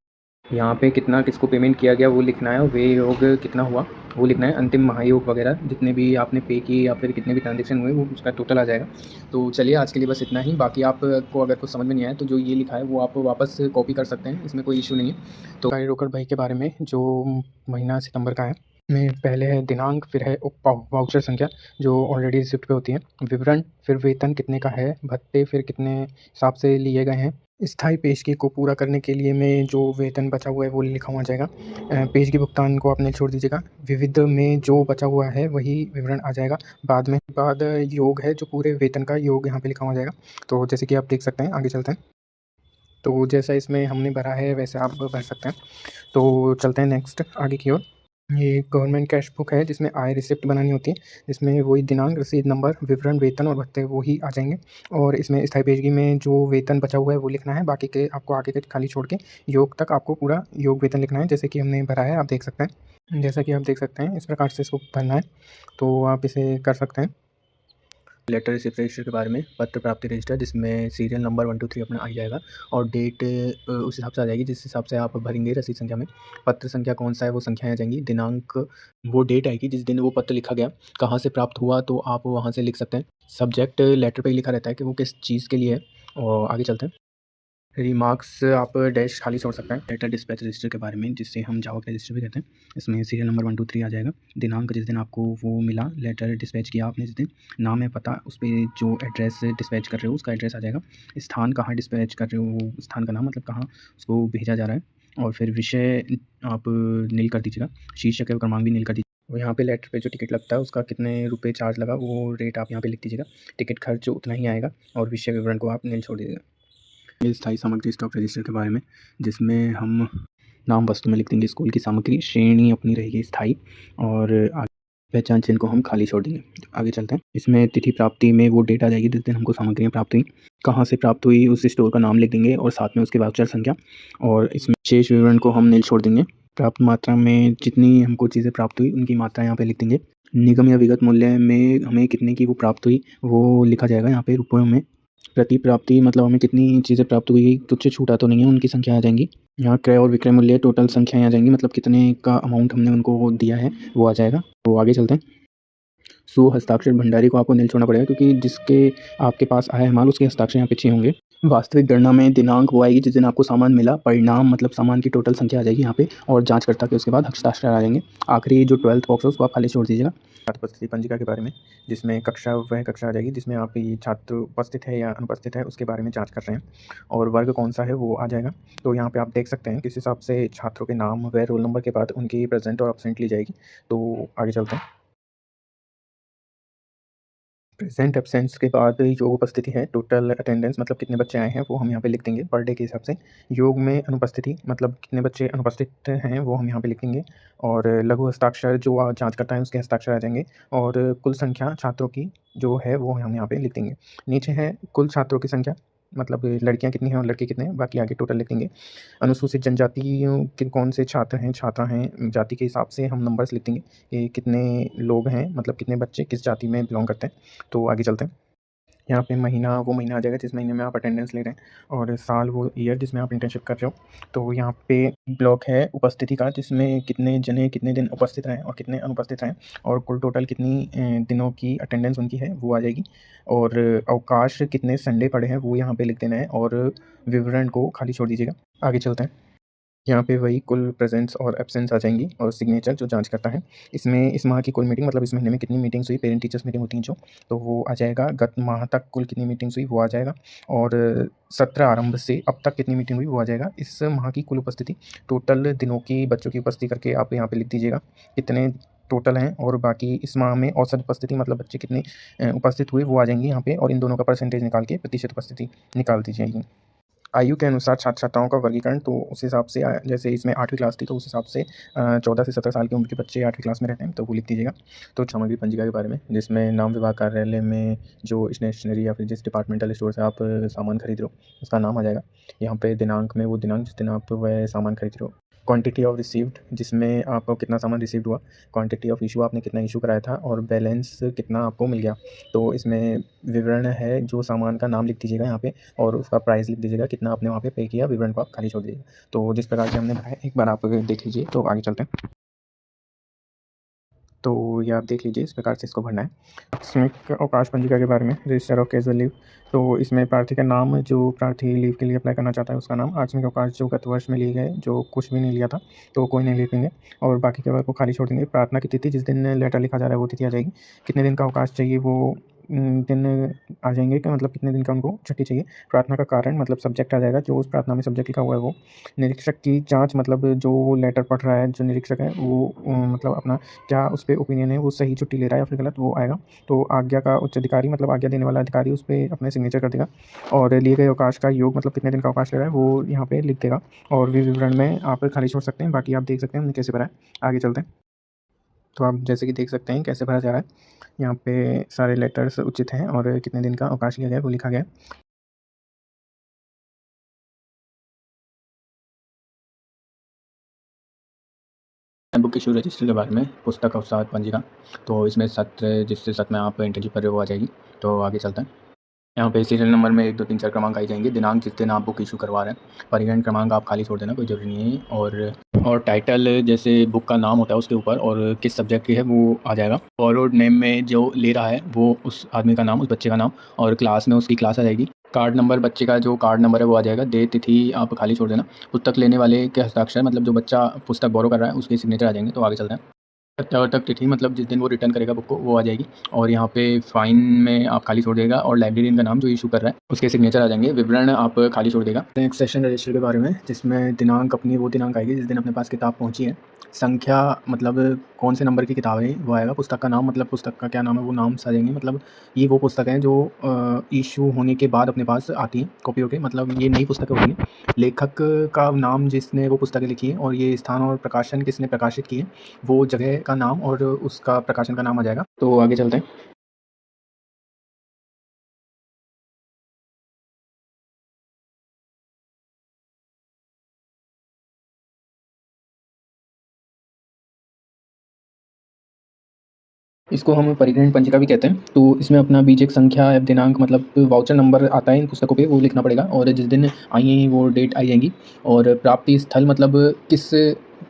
यहाँ पे कितना किसको पेमेंट किया गया वो लिखना है, और व्यय योग कितना हुआ वो लिखना है। अंतिम महायोग वगैरह जितने भी आपने पे किए या फिर कितने भी ट्रांजेक्शन हुए वो उसका टोटल आ जाएगा। तो चलिए आज के लिए बस इतना ही। बाकी आपको अगर कुछ समझ में नहीं आया तो जो ये लिखा है वो आप वापस कॉपी कर सकते हैं, इसमें कोई इशू नहीं है। तो गाड़ी रोकड़ भाई के बारे में, जो महीना सितंबर का है, में पहले है दिनांक, फिर है वाउचर संख्या जो ऑलरेडी रिसिप्ट पे होती है, विवरण, फिर वेतन कितने का है, भत्ते फिर कितने हिसाब से लिए गए हैं, स्थायी पेशगी को पूरा करने के लिए में जो वेतन बचा हुआ है वो लिखा हुआ जाएगा। पेशगी भुगतान को आपने छोड़ दीजिएगा। विविध में जो बचा हुआ है वही विवरण आ जाएगा। बाद योग है जो पूरे वेतन का योग यहाँ पे लिखा हुआ जाएगा। तो जैसे कि आप देख सकते हैं, आगे चलते हैं। तो जैसा इसमें हमने भरा है वैसे आप भर सकते हैं। तो चलते हैं नेक्स्ट आगे की ओर। ये गवर्नमेंट कैश बुक है जिसमें आय रिसिप्ट बनानी होती है, जिसमें वही दिनांक, रसीद नंबर, विवरण, वेतन और भत्ते वो ही आ जाएंगे। और इसमें स्थायी पेशगी में जो वेतन बचा हुआ है वो लिखना है, बाकी के आपको आगे के खाली छोड़ के योग तक आपको पूरा योग वेतन लिखना है, जैसे कि हमने भरा है, आप देख सकते हैं। जैसा कि आप देख सकते हैं इस प्रकार से इसको भरना है, तो आप इसे कर सकते हैं। लेटर रिसिप्ट रजिस्टर के बारे में, पत्र प्राप्ति रजिस्टर जिसमें सीरियल नंबर 1 2 3 अपना आ जाएगा, और डेट उस हिसाब से आ जाएगी जिस हिसाब से आप भरेंगे रसीद संख्या में। पत्र संख्या कौन सा है वो संख्याएँ आ जाएंगी। दिनांक वो डेट आएगी जिस दिन वो पत्र लिखा गया, कहाँ से प्राप्त हुआ तो आप वहाँ से लिख सकते हैं। सब्जेक्ट लेटर पे ही लिखा रहता है कि वो किस चीज़ के लिए है। और आगे चलते हैं। रिमार्क्स आप डैश खाली छोड़ सकते हैं। लेटर डिस्पैच रजिस्टर के बारे में, जिससे हम जावा के रजिस्टर भी कहते हैं, इसमें सीरियल नंबर 1 2 3 आ जाएगा। दिनांक जिस दिन आपको वो मिला, लेटर डिस्पैच किया आपने जिस दिन, नाम है, पता, उस पर जो एड्रेस डिस्पैच कर रहे हो उसका एड्रेस आ जाएगा। स्थान कहाँ डिस्पैच कर रहे हो, वो स्थान का नाम, मतलब कहाँ उसको भेजा जा रहा है। और फिर विषय आप नील कर दीजिएगा, शीर्षक और क्रमांक भी नील कर दीजिए। और यहाँ पे लेटर पे जो टिकट लगता है उसका कितने रुपए चार्ज लगा वो रेट आप यहाँ पे लिख दीजिएगा। टिकट खर्च उतना ही आएगा, और विषय विवरण को आप नील छोड़ दीजिएगा। ये स्थायी सामग्री स्टॉक रजिस्टर के बारे में, जिसमें हम नाम वस्तु में लिख देंगे स्कूल की सामग्री, श्रेणी अपनी रहेगी स्थायी, और आगे पहचान चिन्ह को हम खाली छोड़ देंगे। आगे चलते हैं। इसमें तिथि प्राप्ति में वो डेट आ जाएगी जिस दिन हमको सामग्रियाँ प्राप्त हुई, कहाँ से प्राप्त हुई उस स्टोर का नाम लिख देंगे, और साथ में उसके वाउचर संख्या, और इसमें शेष विवरण को हम नील छोड़ देंगे। प्राप्त मात्रा में जितनी हमको चीज़ें प्राप्त हुई उनकी मात्रा यहाँ पे लिख देंगे। निगम या विगत मूल्य में हमें कितने की वो प्राप्त हुई वो लिखा जाएगा यहाँ पे रुपयों में। प्रति प्राप्ति मतलब हमें कितनी चीज़ें प्राप्त हुई, तुच्छ छूटा तो नहीं है, उनकी संख्या आ जाएंगी। यहाँ क्रय और विक्रय मूल्य टोटल संख्याएँ आ जाएंगी, मतलब कितने का अमाउंट हमने उनको दिया है वो आ जाएगा। तो आगे चलते हैं। सो हस्ताक्षर भंडारी को आपको नील छोड़ना पड़ेगा, क्योंकि जिसके आपके पास आया है माल उसके हस्ताक्षर यहाँ पे चाहिए होंगे। वास्तविक गणना में दिनांक वो आएगी जिस दिन आपको सामान मिला, परिणाम मतलब सामान की टोटल संख्या आ जाएगी यहाँ पे, और जांचकर्ता के उसके बाद हस्ताक्षर आ जाएंगे। आखिरी जो 12th बॉक्स है उसको आप खाली छोड़ दीजिएगा। छात्र उपस्थिति पंजिका के बारे में, जिसमें कक्षा वह कक्षा आ जाएगी जिसमें आप ये छात्र उपस्थित है या अनुपस्थित है उसके बारे में जांच कर रहे हैं, और वर्ग कौन सा है वो आ जाएगा। तो यहाँ पे आप देख सकते हैं किस हिसाब से छात्रों के नाम व रोल नंबर के बाद उनकी प्रेजेंट और एब्सेंट ली जाएगी। तो आगे चलते हैं। प्रेजेंट एब्सेंस के बाद जो उपस्थिति है, टोटल अटेंडेंस मतलब कितने बच्चे आए हैं वो हम यहाँ पे लिख देंगे पर डे के हिसाब से। योग में अनुपस्थिति मतलब कितने बच्चे अनुपस्थित हैं वो हम यहाँ पे लिख देंगे, और लघु हस्ताक्षर जो जांच करता है उसके हस्ताक्षर आ जाएंगे, और कुल संख्या छात्रों की जो है वो हम यहाँ पे लिख देंगे। नीचे है कुल छात्रों की संख्या, मतलब लड़कियाँ कितनी हैं और लड़के कितने हैं, बाकी आगे टोटल लिख देंगे। अनुसूचित जनजातियों के कौन से छात्र हैं छात्रा हैं, जाति के हिसाब से हम नंबर्स लिख देंगे कि कितने लोग हैं, मतलब कितने बच्चे किस जाति में बिलोंग करते हैं। तो आगे चलते हैं। यहाँ पे महीना वो महीना आ जाएगा जिस महीने में आप अटेंडेंस ले रहे हैं, और साल वो ईयर जिसमें आप इंटर्नशिप कर रहे हो। तो यहाँ पे ब्लॉक है उपस्थिति का, जिसमें कितने जने कितने दिन उपस्थित रहें और कितने अनुपस्थित रहें, और कुल टोटल कितनी दिनों की अटेंडेंस उनकी है वो आ जाएगी। और अवकाश कितने संडे पड़े हैं वो यहाँ पे लिख देना है, और विवरण को खाली छोड़ दीजिएगा। आगे चलते हैं। यहाँ पे वही कुल प्रेज़ेंस और एब्सेंस आ जाएँगी और सिग्नेचर जो जाँच करता है। इसमें इस माह की कुल मीटिंग मतलब इस महीने में कितनी मीटिंग्स हुई, पेरेंट टीचर्स मीटिंग होती हैं जो, तो वो आ जाएगा। गत माह तक कुल कितनी मीटिंग्स हुई वो आ जाएगा और सत्र आरंभ से अब तक कितनी मीटिंग हुई वो आ जाएगा। इस माह की कुल उपस्थिति, टोटल दिनों की बच्चों की उपस्थिति करके आप यहाँ पे लिख दीजिएगा, कितने टोटल हैं और बाकी इस माह में औसत उपस्थिति मतलब बच्चे कितने उपस्थित हुए वो आ जाएँगी यहाँ पे और इन दोनों का परसेंटेज निकाल के प्रतिशत उपस्थिति निकाल दी जाएगी। आयु के अनुसार छात्र-छात्राओं का वर्गीकरण तो उस हिसाब से जैसे इसमें 8वीं क्लास थी तो उस हिसाब से 14 से 17 साल की उम्र के बच्चे 8वीं क्लास में रहते हैं, तो वो लिख दीजिएगा। तो सामग्री पंजिका के बारे में, जिसमें नाम विभाग कार्यालय में जो स्टेशनरी या फिर जिस डिपार्टमेंटल स्टोर से आप सामान खरीद रहे हो, उसका नाम आ जाएगा। यहाँ पे दिनांक में वो दिनांक जिस दिन आप वह सामान खरीद रहे हो। क्वांटिटी ऑफ रिसीव्ड, जिसमें आपको कितना सामान रिसीव्ड हुआ। क्वांटिटी ऑफ इश्यू, आपने कितना इश्यू कराया था और बैलेंस कितना आपको मिल गया। तो इसमें विवरण है, जो सामान का नाम लिख दीजिएगा यहाँ पे और उसका प्राइस लिख दीजिएगा, कितना आपने वहाँ पे पे किया, विवरण को आप खाली छोड़ दीजिएगा। तो जिस प्रकार से हमने भरा है, एक बार आप देख लीजिए, तो आगे चलते हैं। तो ये आप देख लीजिए, इस प्रकार से इसको भरना है। आकस्मिक अवकाश पंजिका के बारे में, रजिस्टर ऑफ कैजुअल लीव, तो इसमें प्रार्थी का नाम, जो प्रार्थी लीव के लिए अप्लाई करना चाहता है उसका नाम, आकस्मिक अवकाश जो गत वर्ष में लिए गए, जो कुछ भी नहीं लिया था तो कोई नहीं लिखेंगे और बाकी के वर्ग को खाली छोड़ देंगे। प्रार्थना की तिथि, जिस दिन लेटर लिखा जा रहा है वो तिथि आ जाएगी। कितने दिन का अवकाश चाहिए वो दिन आ जाएंगे, कि मतलब कितने दिन का उनको छुट्टी चाहिए। प्रार्थना का कारण मतलब सब्जेक्ट आ जाएगा, जो उस प्रार्थना में सब्जेक्ट लिखा हुआ है वो। निरीक्षक की जाँच, मतलब जो लेटर पढ़ रहा है, जो निरीक्षक है वो मतलब अपना क्या उस पे ओपिनियन है, वो सही छुट्टी ले रहा है या फिर गलत, वो आएगा। तो आज्ञा का उच्च अधिकारी मतलब आज्ञा देने वाला अधिकारी उस पे अपने सिग्नेचर कर देगा और लिए गए अवकाश का योग मतलब कितने दिन का अवकाश ले रहा है वो यहाँ पे लिख देगा और विवरण में आप खाली छोड़ सकते हैं। बाकी आप देख सकते हैं हमने कैसे भरा है। आगे चलते हैं। तो आप जैसे कि देख सकते हैं कैसे भरा जा रहा है। यहाँ पे सारे लेटर्स उचित हैं और कितने दिन का अवकाश लिया गया है वो लिखा गया है। बुक इशू रजिस्टर के बारे में, पुस्तक अवसाद पंजिका, तो इसमें सत्र, जिस सत्र में आप इंटर्नशिप कर रहे हो वो आ जाएगी। तो आगे चलते हैं। यहाँ पे सीरियल नंबर में 1, 2, 3, 4 क्रमांक आई जाएंगे। दिनांक, जिस दिन आप बुक इशू करवा रहे हैं। परिवहन क्रमांक आप खाली छोड़ देना, कोई ज़रूरी नहीं है। और टाइटल, जैसे बुक का नाम होता है उसके ऊपर और किस सब्जेक्ट की है वो आ जाएगा। फॉरवर्ड नेम में जो ले रहा है वो उस आदमी का नाम, उस बच्चे का नाम और क्लास में उसकी क्लास आ जाएगी। कार्ड नंबर, बच्चे का जो कार्ड नंबर है वो आ जाएगा। डेट, तिथि आप खाली छोड़ देना। पुस्तक लेने वाले के हस्ताक्षर, मतलब जो बच्चा पुस्तक बोरो कर रहा है उसके सिग्नेचर आ जाएंगे। तो आगे चलते हैं। सत्यावर्तक तिथि, मतलब जिस दिन वो रिटर्न करेगा बुक को वो आ जाएगी और यहाँ पे फ़ाइन में आप खाली छोड़ देगा और लाइब्रेरियन का नाम जो इशू कर रहा है उसके सिग्नेचर आ जाएंगे। विवरण आप खाली छोड़ देगा। नेक्स्ट सेशन रजिस्टर के बारे में, जिसमें दिनांक अपनी वो दिनांक आएगी जिस दिन अपने पास किताब पहुँची है। संख्या, मतलब कौन से नंबर की किताब है वो आएगा। पुस्तक का नाम, मतलब पुस्तक का क्या नाम है वो नाम आ जाएंगे। मतलब ये वो पुस्तक हैं जो इशू होने के बाद अपने पास आती हैं कॉपी होके, मतलब ये नई पुस्तकें होती हैं। लेखक का नाम, जिसने वो पुस्तकें लिखी है और ये स्थान और प्रकाशन किसने प्रकाशित की है, वो जगह का नाम और उसका प्रकाशन का नाम आ जाएगा। तो आगे चलते हैं। इसको हम परिग्रहण पंजिका भी कहते हैं। तो इसमें अपना बीजक संख्या, दिनांक, मतलब वाउचर नंबर आता है इन पुस्तकों पे, वो लिखना पड़ेगा और जिस दिन आई हैं वो डेट आई जाएगी। और प्राप्ति स्थल, मतलब किस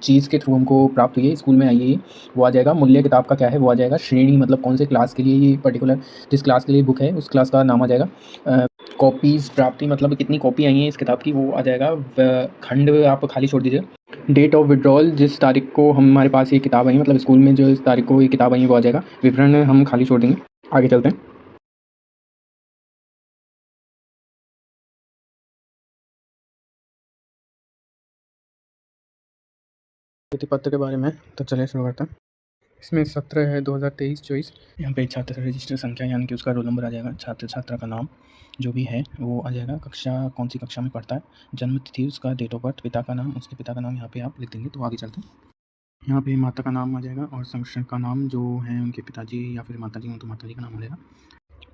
चीज़ के थ्रू हमको प्राप्त हुई है, स्कूल में आई है ये, वो आ जाएगा। मूल्य किताब का क्या है वो आ जाएगा। श्रेणी, मतलब कौन से क्लास के लिए ये पर्टिकुलर, जिस क्लास के लिए बुक है उस क्लास का नाम आ जाएगा। कॉपीज़ प्राप्ति, मतलब कितनी कॉपी आई हैं इस किताब की वो आ जाएगा। खंड आप खाली छोड़ दीजिए। डेट ऑफ विड्रॉल, जिस तारीख को हमारे पास ये किताब आई, मतलब स्कूल में जो इस तारीख को ये किताब आई है वो आ जाएगा। विवरण हम खाली छोड़ देंगे। आगे चलते हैं। स्थिति पत्र के बारे में, तो चलिए शुरू करते हैं। इसमें सत्र है 2023-24। यहाँ पे छात्र रजिस्टर संख्या यानी कि उसका रोल नंबर आ जाएगा। छात्र छात्रा का नाम जो भी है वो आ जाएगा। कक्षा कौन सी कक्षा में पढ़ता है, जन्म तिथि, उसका डेट ऑफ बर्थ, पिता का नाम, उसके पिता का नाम यहाँ पे आप लिख देंगे। तो आगे चलते हैं। यहाँ पे माता का नाम आ जाएगा और संरक्षक का नाम, जो है उनके पिताजी या फिर माताजी हो तो माताजी का नाम आ जाएगा।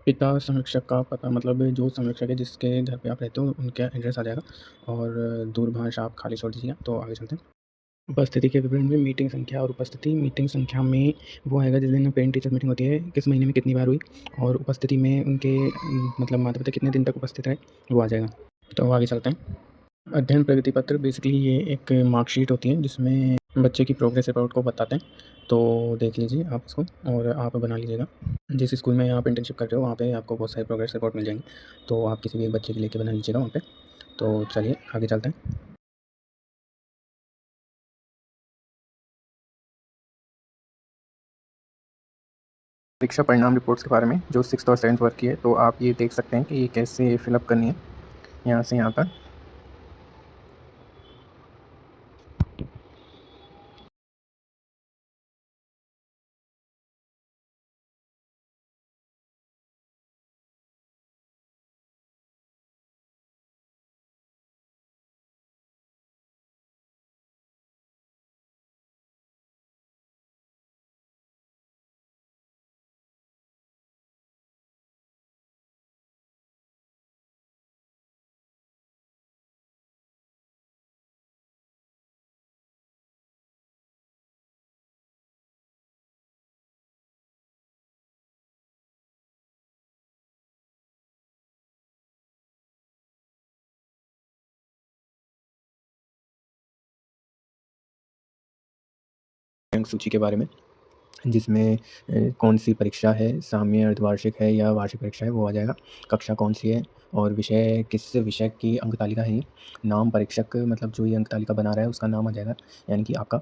पिता संरक्षक का पता, मतलब जो संरक्षक है जिसके घर पे आप रहते हो उनका एड्रेस आ जाएगा और दूरभाष आप खाली छोड़ दीजिएगा। तो आगे चलते हैं। उपस्थिति के विवरण में मीटिंग संख्या और उपस्थिति, मीटिंग संख्या में वो आएगा जिस दिन पेरेंट टीचर मीटिंग होती है, किस महीने में कितनी बार हुई और उपस्थिति में उनके मतलब माता पिता कितने दिन तक उपस्थित रहे वो आ जाएगा। तो आगे चलते हैं। अध्ययन प्रगति पत्र, बेसिकली ये एक मार्कशीट होती है जिसमें बच्चे की प्रोग्रेस रिपोर्ट को बताते हैं। तो देख लीजिए आप इसको और आप बना लीजिएगा। जिस स्कूल में आप इंटर्नशिप कर रहे हो वहाँ पे आपको बहुत सारे प्रोग्रेस रिपोर्ट मिल जाएंगे, तो आप किसी भी एक बच्चे के लेके बना लीजिएगा वहाँ पे। तो चलिए आगे चलते हैं। परीक्षा परिणाम रिपोर्ट्स के बारे में जो 6th और 7th वर्ग की है, तो आप ये देख सकते हैं कि ये कैसे फिलअप करनी है यहाँ से यहाँ तक। अंक सूची के बारे में, जिसमें कौन सी परीक्षा है, सामयिक, अर्धवार्षिक है या वार्षिक परीक्षा है वो आ जाएगा। कक्षा कौन सी है और विषय किस विषय की अंक तालिका है ये। नाम परीक्षक मतलब जो ये अंक तालिका बना रहा है उसका नाम आ जाएगा, यानी कि आपका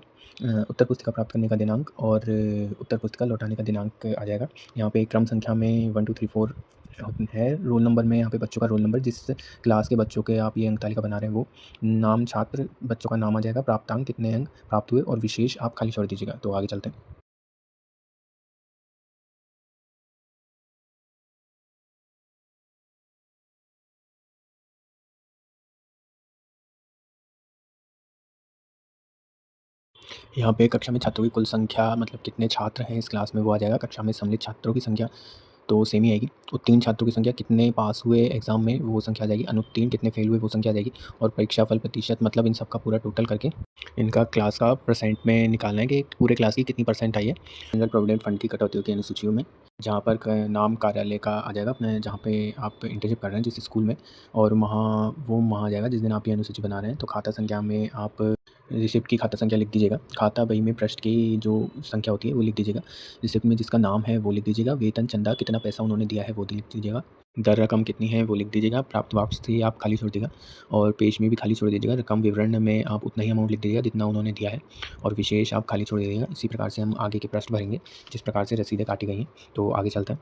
उत्तर पुस्तिका प्राप्त करने का दिनांक और उत्तर पुस्तिका लौटाने का दिनांक आ जाएगा। यहाँ पे क्रम संख्या में 1 2 3 4 है। रोल नंबर में यहाँ पे बच्चों का रोल नंबर, जिस क्लास के बच्चों के आप ये अंक तालिका बना रहे हैं वो नाम, छात्र, बच्चों का नाम आ जाएगा, प्राप्तांक कितने अंक प्राप्त हुए और विशेष आप खाली छोड़ दीजिएगा। तो आगे चलते हैं। यहाँ पे कक्षा में छात्रों की कुल संख्या मतलब कितने छात्र हैं इस क्लास में वो आ जाएगा। कक्षा में सम्मिलित छात्रों की संख्या तो सेम ही आएगी। उत्तीर्ण छात्रों की संख्या, कितने पास हुए एग्ज़ाम में वो संख्या आ जाएगी। अनुत्तीर्ण कितने फेल हुए वो संख्या आ जाएगी। और परीक्षा फल प्रतिशत मतलब इन सब का पूरा टोटल करके इनका क्लास का परसेंट में निकालना है कि पूरे क्लास की कितनी परसेंट आई है। जनरल प्रोविडेंट फंड की कटौती होती है अनुसूचियों में, जहाँ पर नाम कार्यालय का आ जाएगा अपने, जहाँ पे आप इंटर्नशिप कर रहे हैं जिस स्कूल में, और वहाँ आ जाएगा जिस दिन आप ये अनुसूची बना रहे हैं। तो खाता संख्या में आप रिसिप्ट की खाता संख्या लिख दीजिएगा। खाता बही में पृष्ठ की जो संख्या होती है वो लिख दीजिएगा। रिसिप्ट में जिसका नाम है वो लिख दीजिएगा। वेतन चंदा कितना पैसा उन्होंने दिया है वो लिख दीजिएगा। दर रकम कितनी है वो लिख दीजिएगा। प्राप्त वापसी आप खाली छोड़ दीजिएगा और पेज में भी खाली छोड़ दीजिएगा। रकम विवरण में आप उतना ही अमाउंट लिख दीजिएगा जितना उन्होंने दिया है और विशेष आप खाली छोड़ दीजिएगा। इसी प्रकार से हम आगे के प्रश्न भरेंगे जिस प्रकार से रसीदें काटी गई हैं। तो आगे चलते हैं।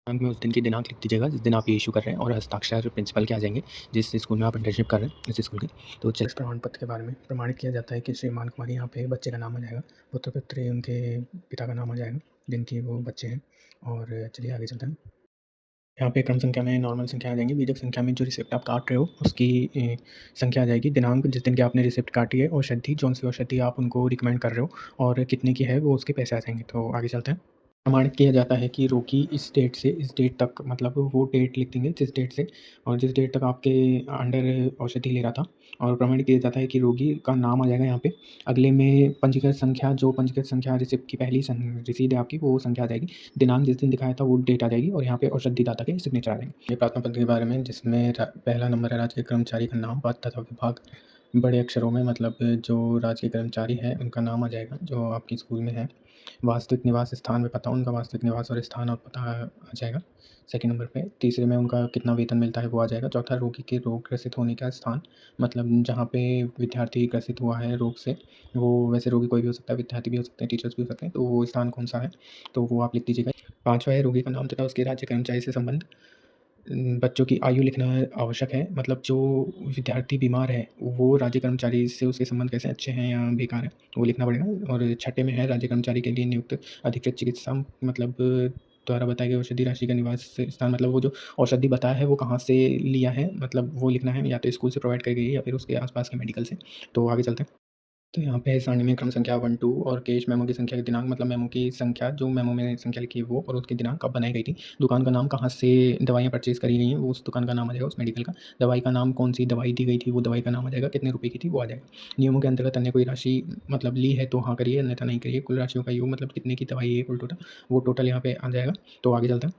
अंत में उस दिन की दिनांक लिख दीजिएगा जिस दिन आप ये इशू कर रहे हैं और हस्ताक्षर प्रिंसिपल के आ जाएंगे जिस स्कूल में आप इंटर्नशिप कर रहे हैं इस स्कूल के। तो इस प्रमाण पत्र के बारे में प्रमाणित किया जाता है कि श्रीमान कुमारी, यहाँ पे बच्चे का नाम आ जाएगा, पुत्र पुत्री उनके पिता का नाम आ जाएगा जिनकी वो बच्चे हैं। और चलिए आगे चलते हैं। यहाँ पे क्रम संख्या में नॉर्मल संख्या आ जाएंगी। बीजक संख्या में जो रिसिप्ट आप काट रहे हो उसकी संख्या आ जाएगी। दिनांक जिस दिन की आपने रिसिप्ट काटी है, औषधि जौन सी औषधि आप उनको रिकमेंड कर रहे हो और कितने की है वो उसके पैसे आ जाएंगे। तो आगे चलते हैं। प्रमाणित किया जाता है कि रोगी इस डेट से इस डेट तक, मतलब वो डेट लिख देंगे जिस डेट से और जिस डेट तक आपके अंडर औषधि ले रहा था। और प्रमाणित किया जाता है कि रोगी का नाम आ जाएगा यहाँ पे। अगले में पंजीकृत संख्या, जो पंजीकृत संख्या रिसिप्ट की पहली रसीद है आपकी वो संख्या आ जाएगी। दिनांक जिस दिन दिखाया था वो डेट आ जाएगी और यहाँ पे औषधि दाता के सिग्नेचर आ जाएंगे। ये प्रार्थना पत्र के बारे में, जिसमें पहला नंबर है राजकीय कर्मचारी का नाम, पद तथा विभाग बड़े अक्षरों में, मतलब जो राजकीय कर्मचारी है उनका नाम आ जाएगा जो आपके स्कूल में है। वास्तविक निवास स्थान में पता, उनका वास्तविक निवास और स्थान और पता आ जाएगा सेकंड नंबर पे। तीसरे में उनका कितना वेतन मिलता है वो आ जाएगा। चौथा, रोगी के रोग ग्रसित होने का स्थान, मतलब जहाँ पे विद्यार्थी ग्रसित हुआ है रोग से, वो वैसे रोगी कोई भी हो सकता है, विद्यार्थी भी हो सकते हैं, टीचर्स भी हो सकते हैं, तो वो स्थान कौन सा है तो वो आप लिख दीजिएगा। पाँचवा है रोगी का नाम तथा उसके राज्य कर्मचारी से संबंध। बच्चों की आयु लिखना आवश्यक है, मतलब जो विद्यार्थी बीमार है वो राज्य कर्मचारी से उसके संबंध कैसे अच्छे हैं या बेकार है वो लिखना पड़ेगा। और छठे में है राज्य कर्मचारी के लिए नियुक्त अधिकृत चिकित्सा, मतलब द्वारा बताई गई औषधि राशि का निवास स्थान, मतलब वो जो औषधि बताया है वो कहाँ से लिया है, मतलब वो लिखना है, या तो स्कूल से प्रोवाइड करी गई है या फिर उसके आसपास के मेडिकल से। तो आगे चलते हैं। तो यहाँ पे सारणी में क्रम संख्या 1 2 और कैश मेमो की संख्या के दिनांक, मतलब मेमो की संख्या जो मेमो में संख्या लिखी है वो, और उसकी दिनांक कब बनाई गई थी। दुकान का नाम, कहाँ से दवाइयाँ परचेज़ करी गई हैं वो उस दुकान का नाम आ जाएगा, उस मेडिकल का। दवाई का नाम, कौन सी दवाई दी गई थी वो दवाई का नाम आ जाएगा। कितने रुपए की थी वो आ जाएगा। नियमों के अंतर्गत अन्य कोई राशि मतलब ली है तो हाँ करिए, अन्यथा नहीं करिए। कुल राशियों का योग, मतलब कितने की दवाई है कुल टोटल, वो टोटल यहाँ पे आ जाएगा। तो आगे चलते हैं।